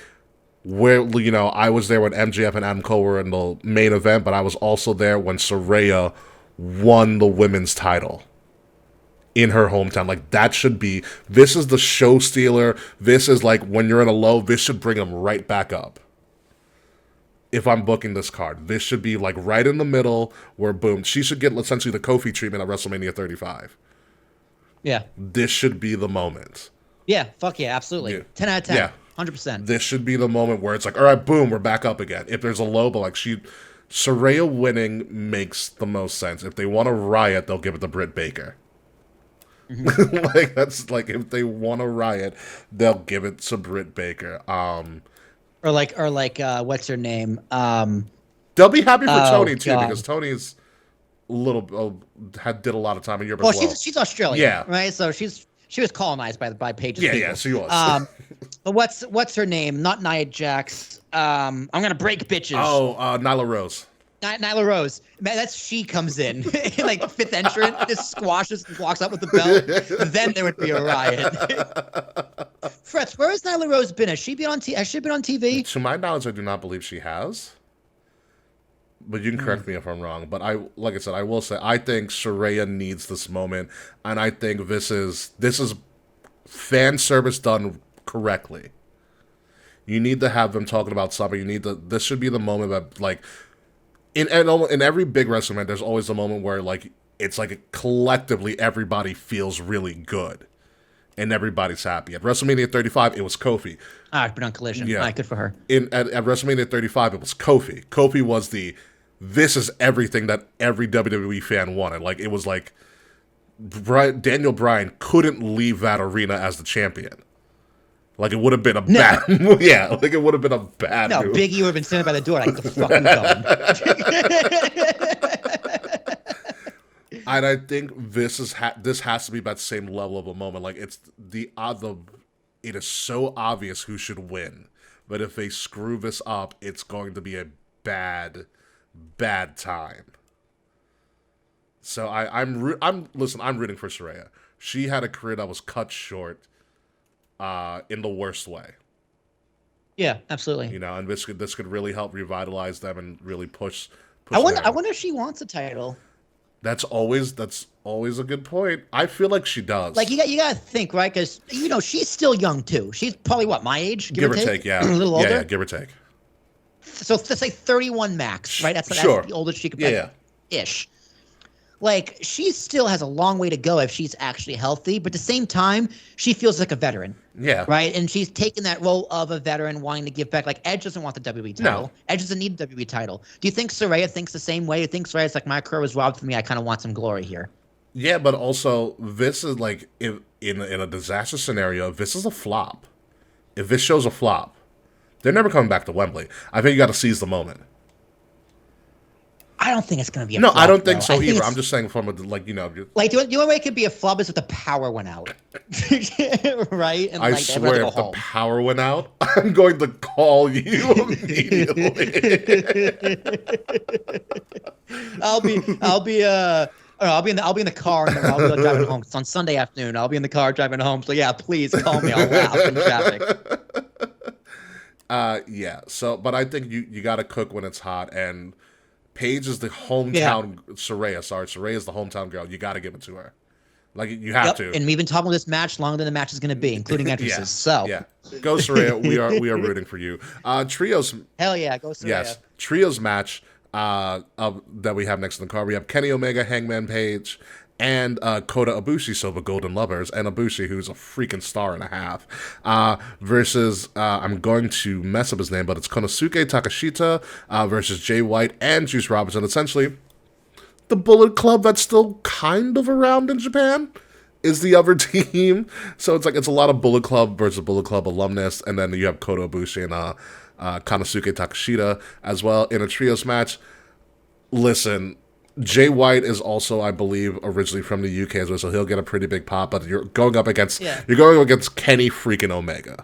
where, I was there when MJF and Adam Cole were in the main event, but I was also there when Saraya won the women's title in her hometown. Like, that should be, this is the show stealer. This is like when you're in a low, this should bring them right back up. If I'm booking this card, this should be like right in the middle where, boom, she should get essentially the Kofi treatment at WrestleMania 35. Yeah. This should be the moment. Yeah, fuck yeah, absolutely. Yeah. 10 out of 10. Yeah. 100%. This should be the moment where it's like, all right, boom, we're back up again. If there's a low, but like Saraya winning makes the most sense. If they want to riot, they'll give it to Britt Baker. Mm-hmm. Like, that's like, if they want to riot, they'll give it to Britt Baker. Or like, what's her name? They'll be happy for Tony too, because Tony's did a lot of time in Europe as well. She's Australian, yeah, right? So she was colonized by Paige's people. Yeah, she was. But what's her name? Not Nia Jax. I'm gonna break bitches. Oh, Nyla Rose. Nyla Rose. Man, she comes in like 5th entrant, just squashes and walks up with the belt. Then there would be a riot. Fretz, where has Nyla Rose been? Has she been on TV? To my knowledge, I do not believe she has. But you can correct me if I'm wrong. But like I said, I will say I think Saraya needs this moment, and I think this is fan service done correctly. You need to have them talking about something. This should be the moment that, like, in every big wrestling event, there's always a moment where, like, it's like collectively everybody feels really good, and everybody's happy. At WrestleMania 35, it was Kofi. I've been on Collision. Yeah, good for her. At WrestleMania 35, it was Kofi. Kofi was this is everything that every WWE fan wanted. Like, it was like Daniel Bryan couldn't leave that arena as the champion. Like, it would have been a bad move. Yeah, like, it would have been a bad move. Big E would have been standing by the door like, the fuck you going? And I think this has to be that same level of a moment. Like, it is so obvious who should win. But if they screw this up, it's going to be a bad time. So I'm rooting for Saraya. she had a career that was cut short in the worst way. Yeah, absolutely. You know, and this could really help revitalize them and really push. I Them. wonder if she wants a title. That's always a good point. I feel like she does. Like you got to think, right? Because she's still young too. She's probably what, my age, give or take, yeah, a little older. Yeah, give or take. So let's say 31 max, right? That's sure. That's the oldest she could play. Yeah. Ish. Like, she still has a long way to go if she's actually healthy, but at the same time, she feels like a veteran. Yeah. Right? And she's taken that role of a veteran wanting to give back. Like, Edge doesn't want the WWE title. No. Edge doesn't need the WWE title. Do you think Saraya thinks the same way? Do you think Saraya's like, my career was robbed from me, I kind of want some glory here? Yeah, but also, this is like, in a disaster scenario, if this is a flop, if this show's a flop, they're never coming back to Wembley. I think you got to seize the moment. I don't think it's going to be a flop. No, I don't think so either. I'm just saying from a, like, the only way it could be a flop is if the power went out. Right? And I swear, if the power went out, I'm going to call you immediately. I'll be in the car and I'll be driving home. It's on Sunday afternoon. I'll be in the car driving home. So yeah, please call me. I'll laugh in traffic. Yeah. So, but I think you got to cook when it's hot, and Paige is the hometown. Yeah. Saraya is the hometown girl. You got to give it to her. Like, you have to. And we've been talking about this match longer than the match is going to be, including entrances. Yeah. Go Saraya. we are rooting for you. Trios. Hell yeah, go Saraya. Yes. Trios match that we have next in the card. We have Kenny Omega, Hangman Page, and Kota Ibushi, so the Golden Lovers, and Ibushi, who's a freaking star and a half, versus, I'm going to mess up his name, but it's Konosuke Takashita versus Jay White and Juice Robinson. Essentially, the Bullet Club that's still kind of around in Japan is the other team. So it's a lot of Bullet Club versus Bullet Club alumnus, and then you have Kota Ibushi and Konosuke Takashita as well in a trios match. Listen, Jay White is also, I believe, originally from the UK as well, so he'll get a pretty big pop. But you're going up against Kenny freaking Omega.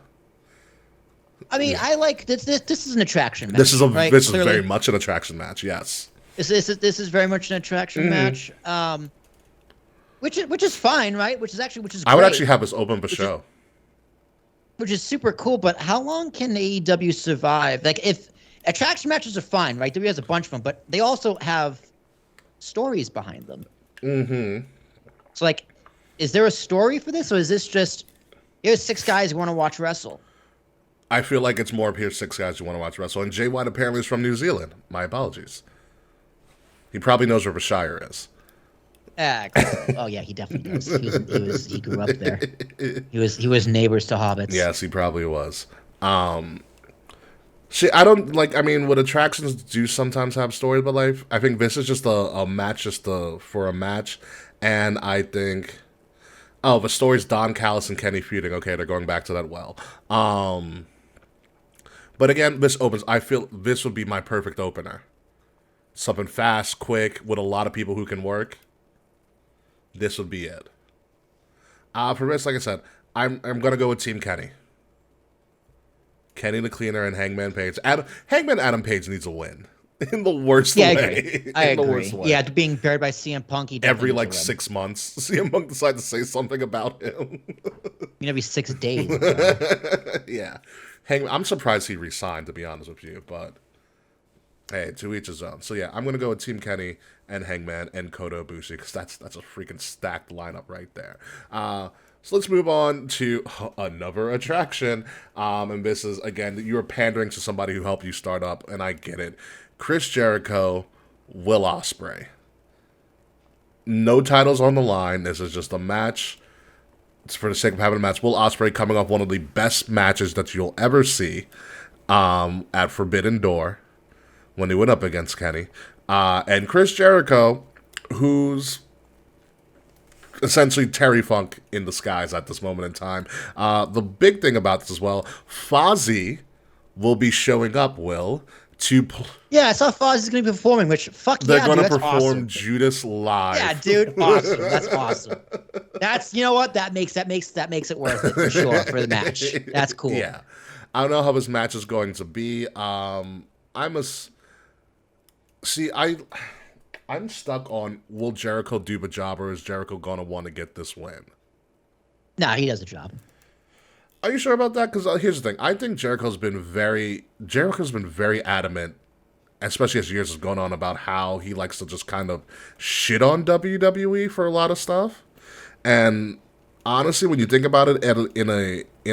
I mean, I like this. This is an attraction match. This is very much an attraction match. Yes. This is very much an attraction match. Which is fine, right? Which is great. I would actually have this open the show. Which is super cool. But how long can AEW survive? Like, if attraction matches are fine, right? WWE has a bunch of them, but they also have stories behind them. Mm-hmm. So, like, is there a story for this, or is this just here's 6 guys who want to watch wrestle? I feel like it's more of here's 6 guys who want to watch wrestle, and Jay White apparently is from New Zealand. My apologies. He probably knows where the Shire is. Oh yeah, he definitely does. He grew up there. He was neighbors to hobbits. Yes, he probably was. See, I don't like. I mean, what attractions do sometimes have stories, but like, I think this is just a match, for a match, and I think, the story's Don Callis and Kenny feuding. Okay, they're going back to that well. But again, this opens. I feel this would be my perfect opener. Something fast, quick, with a lot of people who can work. This would be it. For this, like I said, I'm gonna go with Team Kenny. Kenny the Cleaner and Hangman Page. Adam Page needs a win. In the worst way. I agree. The worst way. Yeah, being buried by CM Punk. Every 6 months, CM Punk decides to say something about him. Every 6 days. Yeah. I'm surprised he resigned, to be honest with you, but hey, to each his own. So yeah, I'm gonna go with Team Kenny and Hangman and Kota Ibushi, because that's a freaking stacked lineup right there. So let's move on to another attraction. And this is, again, you're pandering to somebody who helped you start up, and I get it. Chris Jericho, Will Ospreay. No titles on the line. This is just a match. It's for the sake of having a match. Will Ospreay coming off one of the best matches that you'll ever see at Forbidden Door when he went up against Kenny. And Chris Jericho, who's essentially Terry Funk in disguise at this moment in time. The big thing about this as well, Fozzy will be showing up, Yeah, I saw Fozzy's going to be performing, which, they're going to perform awesome. Judas live. Yeah, dude, awesome. That's awesome. That's, you know what? That makes it worth it, for sure, for the match. That's cool. Yeah. I don't know how this match is going to be. I'm stuck on, will Jericho do the job, or is Jericho going to want to get this win? Nah, he does the job. Are you sure about that? Because here's the thing. I think Jericho's been very adamant, especially as years has gone on, about how he likes to just kind of shit on WWE for a lot of stuff. And honestly, when you think about it, in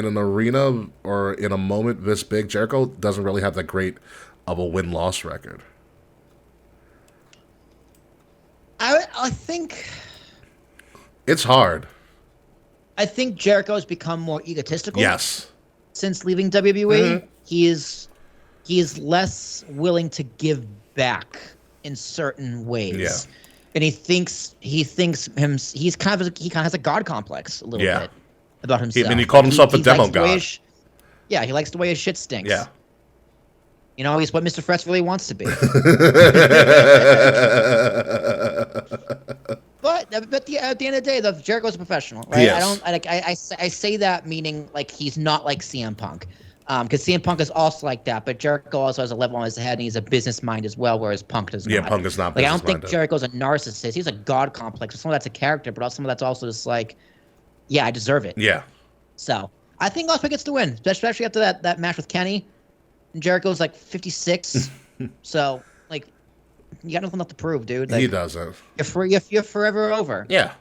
an arena or in a moment this big, Jericho doesn't really have that great of a win-loss record. I think It's hard. I think Jericho's become more egotistical. Yes. Since leaving WWE, he is less willing to give back in certain ways. Yeah. And he kind of has a god complex a little bit about himself. He called himself a demo god. He likes the way his shit stinks. Yeah. You know, he's what Mr. Frets really wants to be. But at the end of the day, Jericho's a professional, right? Yes. I say that meaning like he's not like CM Punk, because CM Punk is also like that. But Jericho also has a level on his head, and he's a business mind as well, whereas Punk does not. Yeah, Punk is not. Like I don't think Jericho's a narcissist. He's a god complex. Some of that's a character, but some of that's also just like, yeah, I deserve it. Yeah. So I think Ospreay gets the win, especially after that match with Kenny. And Jericho's like 56, so like you got nothing left to prove, dude. Like, he doesn't. You're forever over. Yeah,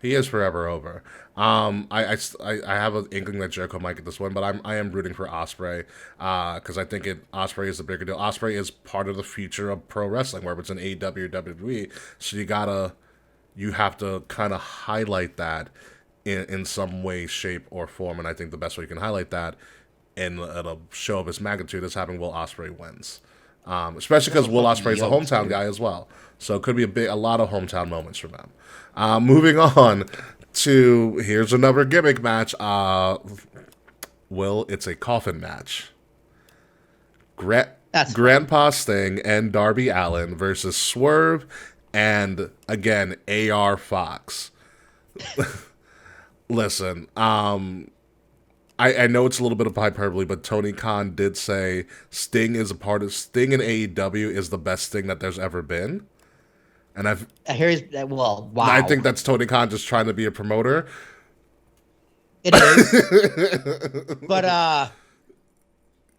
he is forever over. I have an inkling that Jericho might get this one, but I am rooting for Ospreay because I think Ospreay is the bigger deal. Ospreay is part of the future of pro wrestling, whether it's in AEW or WWE. So you have to kind of highlight that in some way, shape, or form. And I think the best way you can highlight that in a show of its magnitude is having Will Ospreay wins. Especially because Will Ospreay's a hometown guy as well. So it could be a lot of hometown moments for them. Moving on to, here's another gimmick match. It's a coffin match. Grandpa Sting and Darby Allin versus Swerve and, again, AR Fox. Listen, I know it's a little bit of hyperbole, but Tony Khan did say Sting in AEW is the best thing that there's ever been. And wow. I think that's Tony Khan just trying to be a promoter. It is. But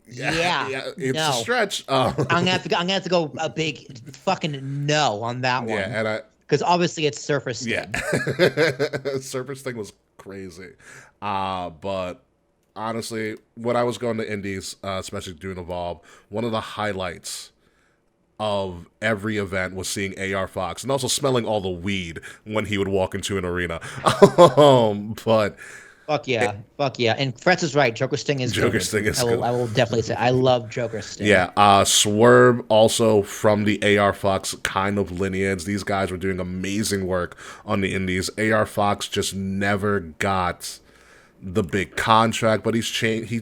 it's a stretch. I'm gonna have to go a big fucking no on that one. Yeah, and because obviously it's Surfer Sting. Yeah, Surfer Sting was crazy. But honestly, when I was going to Indies, especially doing Evolve, one of the highlights of every event was seeing AR Fox and also smelling all the weed when he would walk into an arena. But fuck yeah. And Frets is right. Joker Sting is good. I will definitely say I love Joker Sting. Yeah. Swerve also from the AR Fox kind of lineage. These guys were doing amazing work on the Indies. AR Fox just never got the big contract, but he trained. He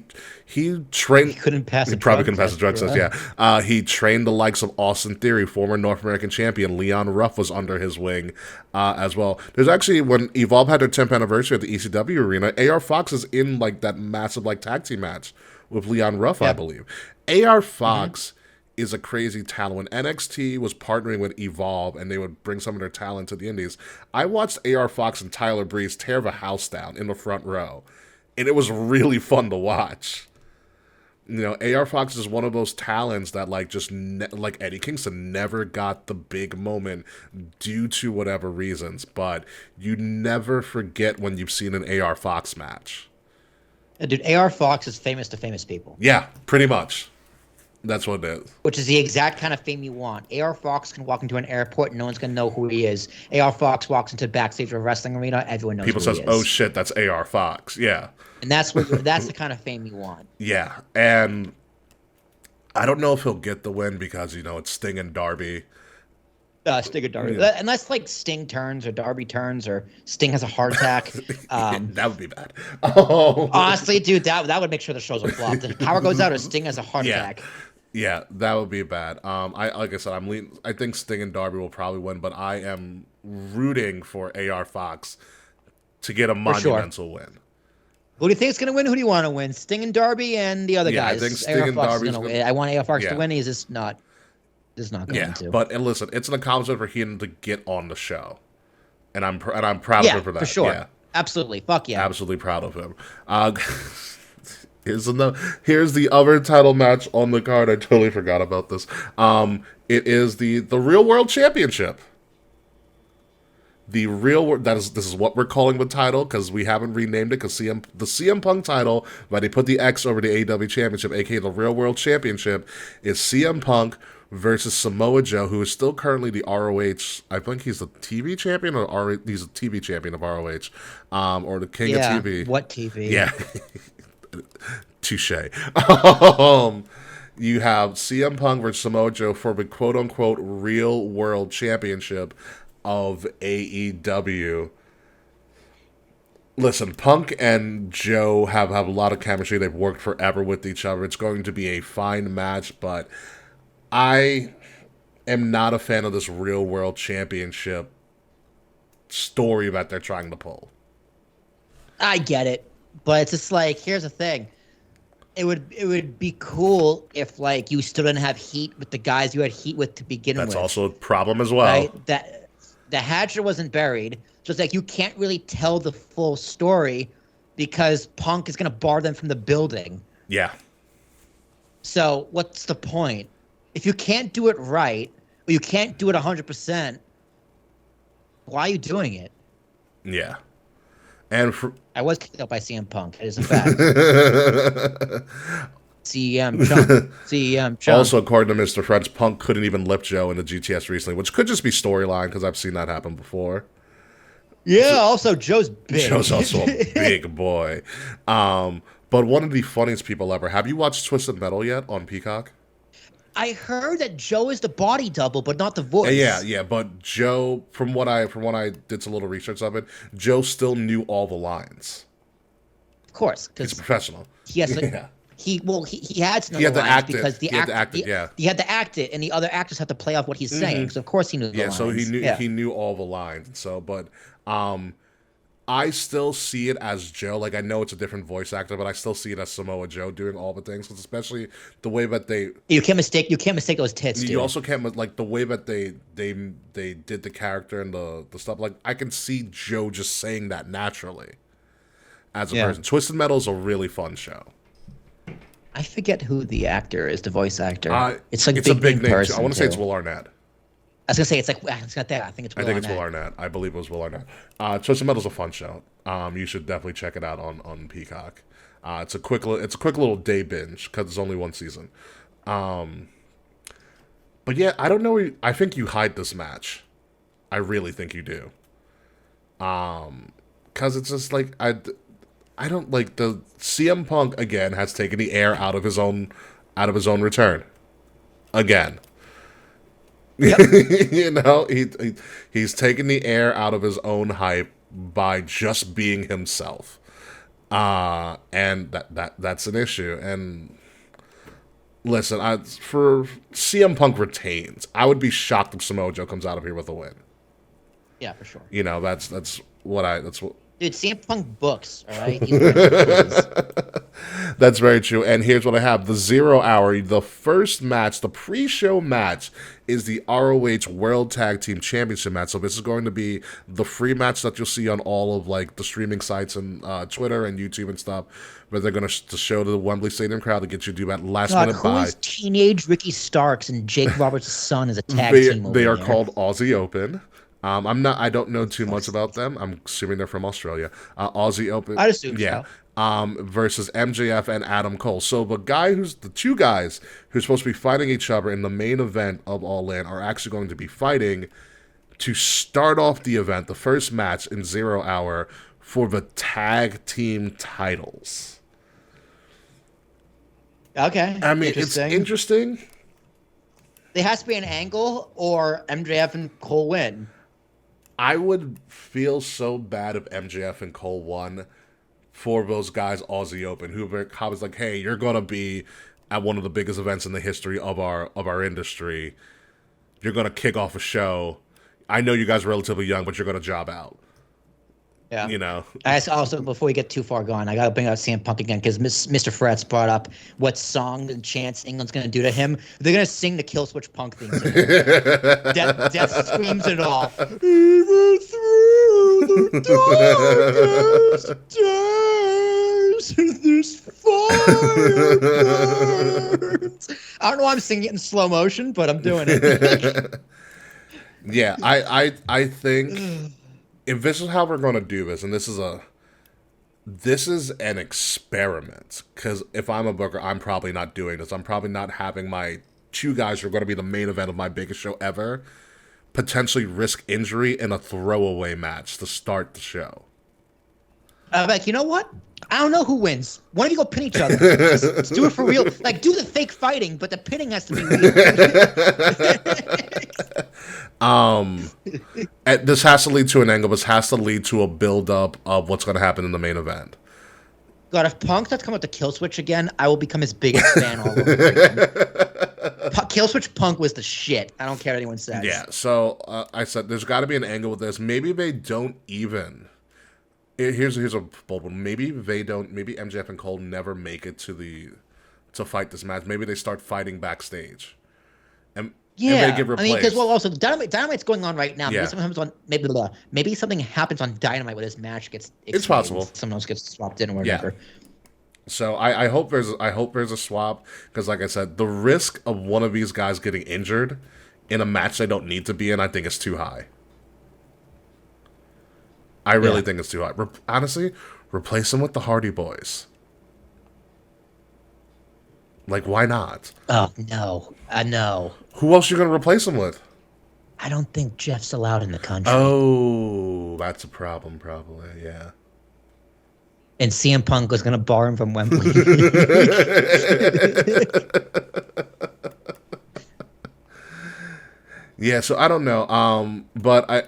couldn't pass. He probably couldn't pass the drug test. Yeah, he trained the likes of Austin Theory, former North American champion. Leon Ruff was under his wing as well. There's actually, when Evolve had their 10th anniversary at the ECW arena, AR Fox is in like that massive like tag team match with Leon Ruff, I believe. AR Fox is a crazy talent. When NXT was partnering with Evolve and they would bring some of their talent to the Indies, I watched AR Fox and Tyler Breeze tear the house down in the front row, and it was really fun to watch. You know, AR Fox is one of those talents that like like Eddie Kingston never got the big moment due to whatever reasons, but you never forget when you've seen an AR Fox match. Dude, AR Fox is famous to famous people. Yeah, pretty much. That's what it is. Which is the exact kind of fame you want. AR Fox can walk into an airport and no one's going to know who he is. AR Fox walks into backstage of a wrestling arena, everyone knows who he is. People says, oh shit, that's AR Fox. Yeah. And that's the kind of fame you want. Yeah. And I don't know if he'll get the win because, you know, it's Sting and Darby. Sting and Darby. Yeah. Unless like Sting turns or Darby turns or Sting has a heart attack. That would be bad. Honestly, dude, that would make sure the show's a flop. The power goes out or Sting has a heart attack. Yeah, that would be bad. Like I said, I think Sting and Darby will probably win, but I am rooting for AR Fox to get a monumental win. Who do you think is going to win? Who do you want to win? Sting and Darby and the other guys. I think Sting and Darby is going to win. I want AR Fox to win. He's just not. Is not going to. But and listen, it's an accomplishment for him to get on the show, and I'm proud of him for that. For sure. Yeah. Absolutely. Fuck yeah. Absolutely proud of him. Here's the other title match on the card. I totally forgot about this. It is the Real World Championship. The real world. This is what we're calling the title because we haven't renamed it because the CM Punk title, but they put the X over the AEW Championship, aka the Real World Championship, is CM Punk versus Samoa Joe, who is still currently the ROH. I think he's the TV champion, or he's a TV champion of ROH, or the King of TV. What TV? Yeah, touche. You have CM Punk versus Samoa Joe for the quote unquote Real World Championship of AEW. Listen, Punk and Joe have a lot of chemistry. They've worked forever with each other. It's going to be a fine match, but I am not a fan of this Real World Championship story that they're trying to pull. I get it, but it's just like, here's the thing. It would be cool if like you still didn't have heat with the guys you had heat with to begin with. That's also a problem as well. Right? That the hatchet wasn't buried. So it's like you can't really tell the full story because Punk is going to bar them from the building. Yeah. So what's the point? If you can't do it right, or you can't do it 100%, why are you doing it? Yeah. And I was kicked out by CM Punk. It is a fact. CM Chunk. Also, according to Mr. French, Punk couldn't even lip Joe in the GTS recently, which could just be storyline because I've seen that happen before. Yeah, also Joe's big. Joe's also a big boy. But one of the funniest people ever. Have you watched Twisted Metal yet on Peacock? I heard that Joe is the body double, but not the voice. Yeah. But Joe, from what I did some little research of it, Joe still knew all the lines. Of course, he's a professional. He has yeah. He had to know the lines because he had to act it, and the other actors have to play off what he's saying. So of course he knew the lines. So he knew all the lines. So, but I still see it as Joe. Like, I know it's a different voice actor, but I still see it as Samoa Joe doing all the things. Cause especially the way that you can't mistake those tits. You also can't like the way that they did the character and the stuff. Like, I can see Joe just saying that naturally as a person. Twisted Metal is a really fun show. I forget who the actor is, the voice actor. It's like it's a big name. Person I want to say it's Will Arnett. I was gonna say it's got that. I think it's Will Arnett. It's Will Arnett. I believe it was Will Arnett. Twisted Metal's a fun show. You should definitely check it out on Peacock. It's a quick little day binge because it's only one season. But yeah, I don't know. I think you hide this match. I really think you do. Because it's just like I don't like the CM Punk again has taken the air out of his own return. Again. Yep. You know, he's taken the air out of his own hype by just being himself. And that's an issue. And listen, for CM Punk retains, I would be shocked if Samoa Joe comes out of here with a win. Yeah, for sure. You know, that's what Dude, CM Punk books, all right? That's very true. And here's what I have. The 0 Hour, the first match, the pre-show match, is the ROH World Tag Team Championship match. So this is going to be the free match that you'll see on all of like the streaming sites and Twitter and YouTube and stuff. But they're going to show the Wembley Stadium crowd to get you to do that last-minute buy. Who is teenage Ricky Starks and Jake Roberts' son as a tag team over They are there? called Aussie Open. I don't know too much about them. I'm assuming they're from Australia. Aussie Open. I'd assume so. Versus MJF and Adam Cole. So the two guys who's supposed to be fighting each other in the main event of All In are actually going to be fighting to start off the event, the first match in 0 Hour for the tag team titles. Okay. I mean, it's interesting. There has to be an angle or MJF and Cole win. I would feel so bad if MJF and Cole won for those guys Aussie Open, who was like, hey, you're going to be at one of the biggest events in the history of our industry. You're going to kick off a show. I know you guys are relatively young, but you're going to job out. Yeah. You know. Also, before we get too far gone, I got to bring up CM Punk again because Mr. Fretz brought up what song and chants England's going to do to him. They're going to sing the Killswitch Punk theme to him. Death screams and all. Even through darkest days, this fire burns. I don't know why I'm singing it in slow motion, but I'm doing it. Yeah, I think if this is how we're going to do this, and this is an experiment, because if I'm a booker, I'm probably not doing this. I'm probably not having my two guys who are going to be the main event of my biggest show ever potentially risk injury in a throwaway match to start the show. I'm like, you know what? I don't know who wins. One of you go pin each other. Let's do it for real. Like, do the fake fighting, but the pinning has to be real. This has to lead to an angle. This has to lead to a build-up of what's going to happen in the main event. God, if Punk does come with the kill switch again, I will become his biggest fan all over again. Kill switch Punk was the shit. I don't care what anyone says. Yeah, so I said there's got to be an angle with this. Maybe they don't even... Here's a bold one. Maybe MJF and Cole never make it to fight this match. Maybe they start fighting backstage. And they get replaced. I mean, because also Dynamite's going on right now. Yeah. Maybe something happens on Dynamite where this match gets explained. It's possible. Someone else gets swapped in or whatever. Yeah. So I hope there's a swap, because like I said, the risk of one of these guys getting injured in a match they don't need to be in, I think is too high. I really think it's too high. Honestly, replace them with the Hardy Boys. Like, why not? Oh, no. No. Who else are you going to replace them with? I don't think Jeff's allowed in the country. Oh, that's a problem, probably, yeah. And CM Punk was going to bar him from Wembley. Yeah, so I don't know. But I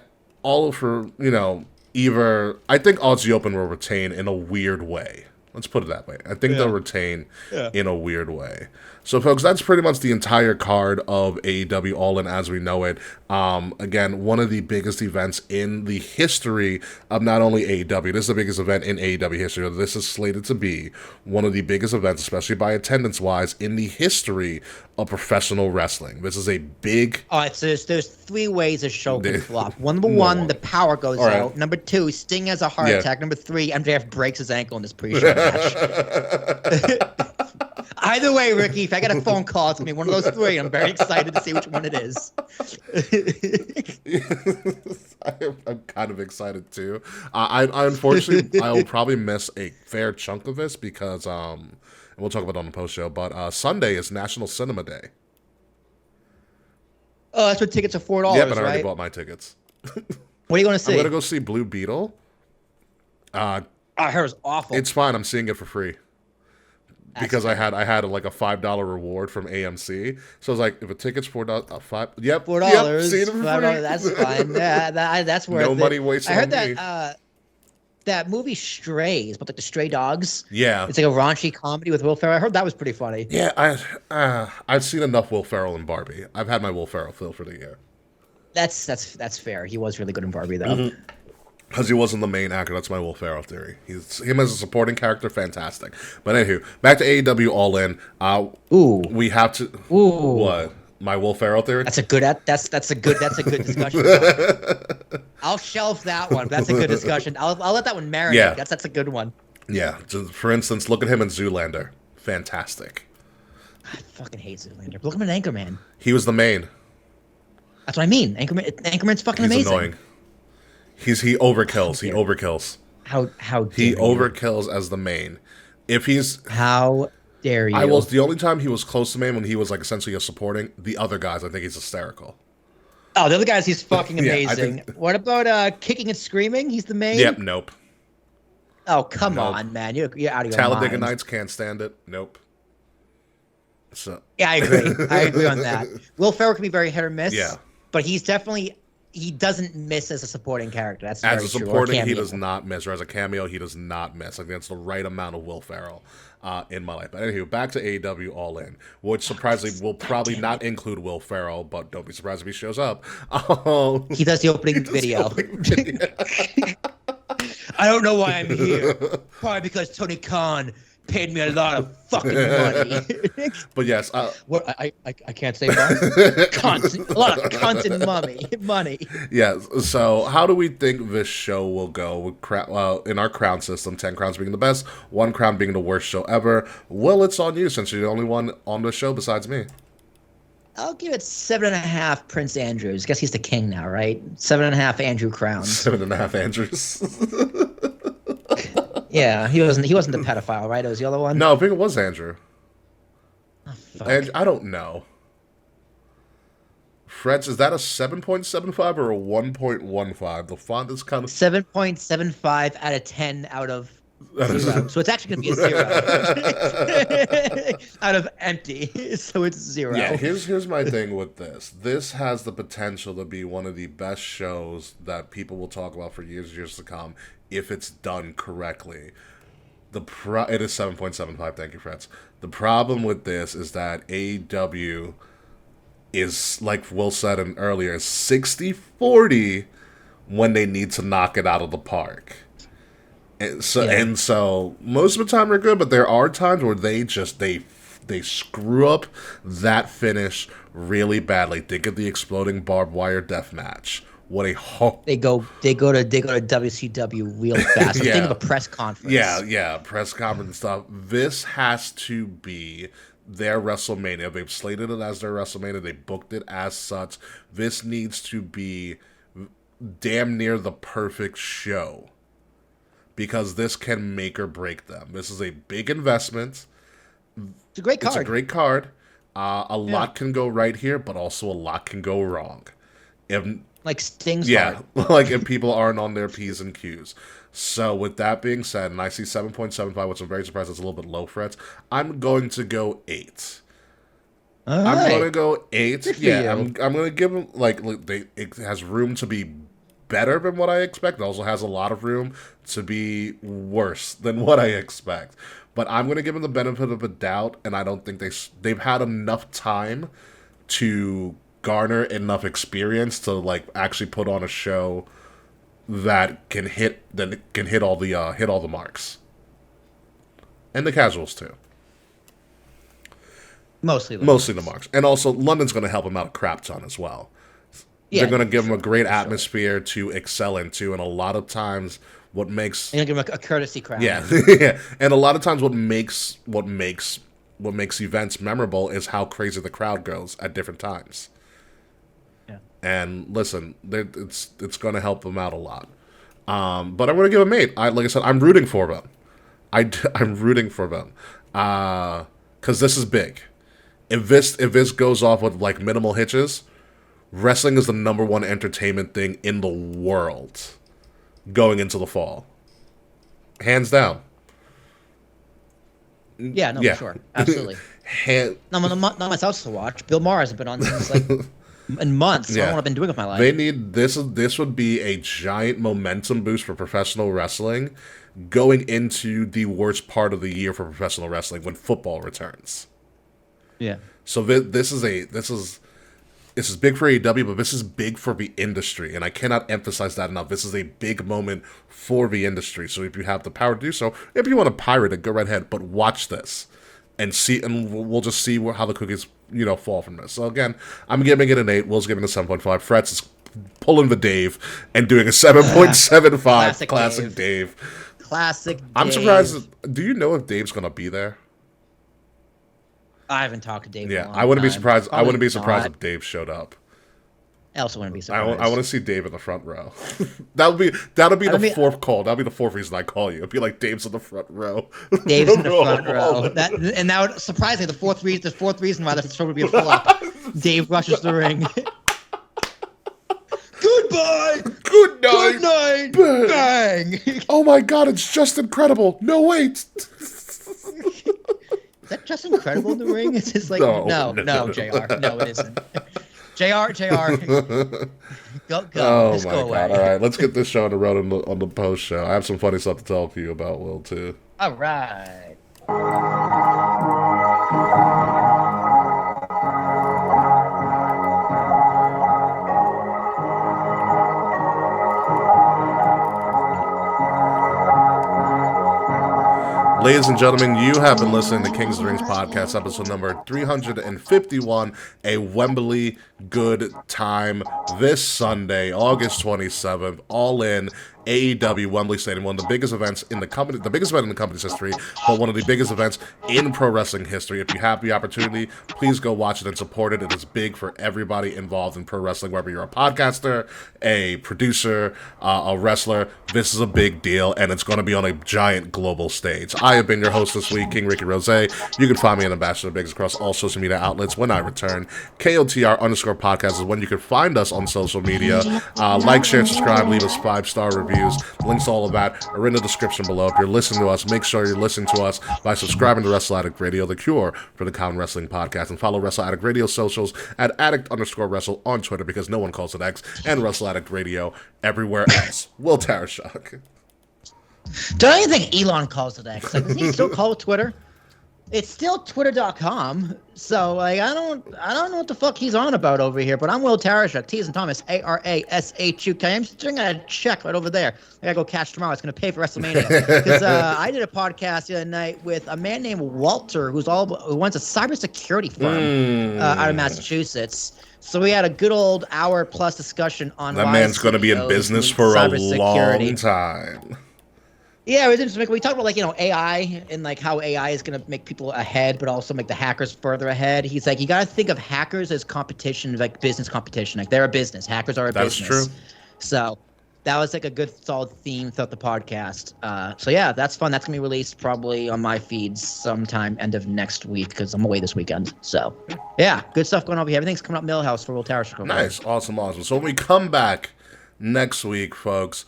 think Aussie Open will retain in a weird way. Let's put it that way. I think they'll retain in a weird way. So, folks, that's pretty much the entire card of AEW All In as we know it. Again, one of the biggest events in the history of not only AEW. This is the biggest event in AEW history. This is slated to be one of the biggest events, especially by attendance-wise, in the history of professional wrestling. This is a big... All right, so there's three ways a show can flop. Number one, the power goes out. Number two, Sting has a heart attack. Number three, MJF breaks his ankle in this pre-show match. Either way, Ricky, if I get a phone call, it's going to be one of those three. I'm very excited to see which one it is. I'm kind of excited, too. I unfortunately, I will probably miss a fair chunk of this because, and we'll talk about it on the post-show, but Sunday is National Cinema Day. Oh, that's what tickets are $4, yeah, but I already right? bought my tickets. What are you going to see? I'm going to go see Blue Beetle. I heard it was awful. It's fine. I'm seeing it for free. Because I had like a $5 reward from AMC, so I was like, if a ticket's $4, $5, yep, $4, yep, see it for free. That's fine. Yeah, that's worth it. No money wasted. I heard that movie Strays, but like the stray dogs. Yeah, it's like a raunchy comedy with Will Ferrell. I heard that was pretty funny. Yeah, I've seen enough Will Ferrell in Barbie. I've had my Will Ferrell fill for the year. That's fair. He was really good in Barbie though. Mm-hmm. Because he wasn't the main actor. That's my Will Ferrell theory. Him as a supporting character, fantastic. But anywho, back to AEW All In. We have to. What? My Will Ferrell theory? That's a good discussion. I'll shelf that one. But that's a good discussion. I'll let that one marinate. Yeah. That's a good one. Yeah. For instance, look at him in Zoolander. Fantastic. I fucking hate Zoolander. Look at him in Anchorman. He was the main. That's what I mean. Anchorman's fucking He's amazing. Annoying. He overkills. He overkills. How dare he you? overkills as the main. If he's how dare you? The only time he was close to main when he was like essentially a supporting. The other guys, I think he's hysterical. Oh, the other guys, he's fucking amazing. Yeah, what about Kicking and Screaming? He's the main. Yep. Nope. Oh come on, man! You're out of your Talladega mind. Nights can't stand it. Nope. So yeah, I agree. I agree on that. Will Ferrell can be very hit or miss. Yeah. But he's definitely. He doesn't miss as a supporting character. That's as very a supporting, true. He does not miss. Or as a cameo, he does not miss. I think that's the right amount of Will Ferrell in my life. But anywho, back to AEW All In, which surprisingly will probably not include Will Ferrell, but don't be surprised if he shows up. He does the opening video. I don't know why I'm here. Probably because Tony Khan paid me a lot of fucking money. But yes, What I can't say money. A lot of content money. yeah. So how do we think this show will go? In our crown system, 10 crowns being the best, 1 crown being the worst show ever. Well, it's on you since you're the only one on the show besides me. I'll give it 7.5 Prince Andrews. Guess he's the king now, right? 7.5 Andrew crowns. 7.5 Andrews. Yeah, he wasn't the pedophile, right? It was the other one. No, I think it was Andrew. Oh, fuck. And I don't know. Freds, is that a 7.75 or a 1.15? The font is kind of 7.75 out of 10 out of 0. So it's actually going to be a 0 out of empty. So it's 0. Yeah, here's my thing with this. This has the potential to be one of the best shows that people will talk about for years to come if it's done correctly. It is 7.75. Thank you, Freds. The problem with this is that AEW is, like Will said earlier, 60-40 when they need to knock it out of the park. And so most of the time they're good, but there are times where they screw up that finish really badly. Think of the exploding barbed wire death match. What a they go to WCW real fast. Yeah. Think of a press conference. Yeah, press conference and stuff. This has to be their WrestleMania. They've slated it as their WrestleMania. They booked it as such. This needs to be damn near the perfect show, because this can make or break them. This is a big investment. It's a great card. It's a great card. A lot can go right here, but also a lot can go wrong. Like Sting's Yeah, card. like if people aren't on their P's and Q's. So with that being said, and I see 7.75, which I'm very surprised it's a little bit low, Freds, I'm going to go 8. All I'm right. going to go 8. Good for Yeah, you. I'm going to give them, it has room to be better than what I expect. It also has a lot of room to be worse than what I expect. But I'm going to give them the benefit of a doubt, and I don't think they've had enough time to garner enough experience to actually put on a show that can hit all the marks, and the casuals too. Mostly the marks, and also London's going to help them out a crap ton as well. Yeah, they're going to give them a great atmosphere to excel into, and a lot of times what makes you're going to give them a courtesy crown. Yeah, yeah, and a lot of times what makes events memorable is how crazy the crowd goes at different times. And listen, it's going to help them out a lot. But I'm going to give them 8. Like I said, I'm rooting for them. I'm rooting for them. Because this is big. If this goes off with minimal hitches, wrestling is the number one entertainment thing in the world going into the fall. Hands down. Yeah, no, for sure. Absolutely. Not myself to watch. Bill Maher hasn't been on since in months. So I don't know what I've been doing with my life. They need this. This would be a giant momentum boost for professional wrestling going into the worst part of the year for professional wrestling when football returns. Yeah. So this is big for AEW, but this is big for the industry, and I cannot emphasize that enough. This is a big moment for the industry. So if you have the power to do so, if you want to pirate it, go right ahead. But watch this and see, and we'll just see how the cookies fall from this. So again, I'm giving it an 8. Will's giving it a 7.5. Fretz is pulling the Dave and doing a 7.75. Classic Dave. Classic Dave. I'm surprised. Do you know if Dave's gonna be there? I haven't talked to Dave. Yeah, I wouldn't be surprised. Probably I wouldn't be surprised not. if Dave showed up. I also wouldn't be surprised. I want to see Dave in the front row. that'll be the fourth call. That'll be the fourth reason I call you. It'd be like Dave's in the front row. Dave's in the front row. That would surprisingly the fourth reason why the show would be a flop. Dave rushes the ring. Goodbye. Good night. Good night. Bang. Oh my God! It's just incredible. No wait. Is that just incredible in the ring? It's just like no, JR. No, it isn't. JR. Go. Oh Just my go God! away. All right, let's get this show on the road on the post show. I have some funny stuff to tell you about, Will, too. All right. Ladies and gentlemen, you have been listening to Kings of the Rings podcast, episode number 351, a Wembley good time this Sunday, August 27th, all in AEW Wembley Stadium, one of the biggest events in the company, the biggest event in the company's history, but one of the biggest events in pro wrestling history. If you have the opportunity, please go watch it and support it. It is big for everybody involved in pro wrestling, whether you're a podcaster, a producer, a wrestler. This is a big deal, and it's going to be on a giant global stage. I have been your host this week, King Ricky Rose. You can find me on Ambassador Biggs across all social media outlets when I return. KOTR_podcast is when you can find us on social media. Like, share, subscribe, leave us 5-star reviews. Links to all of that are in the description below. If you're listening to us, make sure you're listening to us by subscribing to Wrestle Addict Radio, the cure for the common wrestling podcast, and follow Wrestle Addict Radio socials at addict_wrestle on Twitter, because no one calls it X, and Wrestle Addict Radio everywhere else. Will Tarashuk. Don't you think Elon calls it X? Like, does he still call it Twitter? It's still twitter.com, so like I don't know what the fuck he's on about over here, but I'm Will Tarashuk, T's and Thomas, ARASHUK. I'm just doing a check right over there. I gotta go catch tomorrow. It's gonna pay for WrestleMania. Because I did a podcast the other night with a man named Walter, who runs a cybersecurity firm out of Massachusetts. So we had a good old hour-plus discussion on that man's gonna be in business for a long time. Yeah, it was interesting. We talked about, like, AI and, like, how AI is going to make people ahead, but also make the hackers further ahead. He's like, you got to think of hackers as competition, like business competition. Like, they're a business. Hackers are a business. That's true. So that was, like, a good, solid theme throughout the podcast. So, yeah, that's fun. That's going to be released probably on my feeds sometime end of next week, because I'm away this weekend. So, yeah, good stuff going on over here. Everything's coming up Millhouse for Will Tarashuk. Nice. Awesome. So when we come back next week, folks,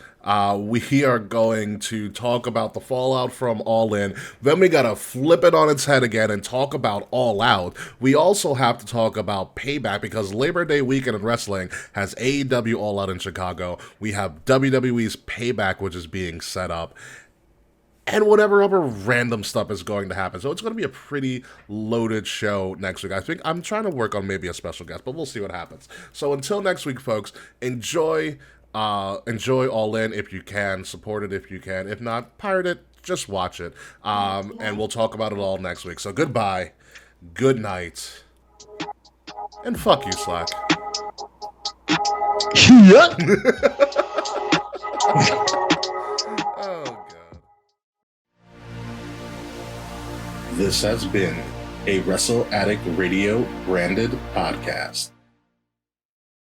we are going to talk about the fallout from All In. Then we gotta flip it on its head again and talk about All Out. We also have to talk about Payback, because Labor Day weekend in wrestling has AEW All Out in Chicago. We have WWE's Payback, which is being set up, and whatever other random stuff is going to happen. So it's going to be a pretty loaded show next week. I think I'm trying to work on maybe a special guest, but we'll see what happens. So until next week, folks, enjoy All In if you can, support it if you can. If not, pirate it, just watch it. And we'll talk about it all next week. So goodbye, good night, and fuck you, Slack. Oh, God. This has been a Wrestle Addict Radio branded podcast.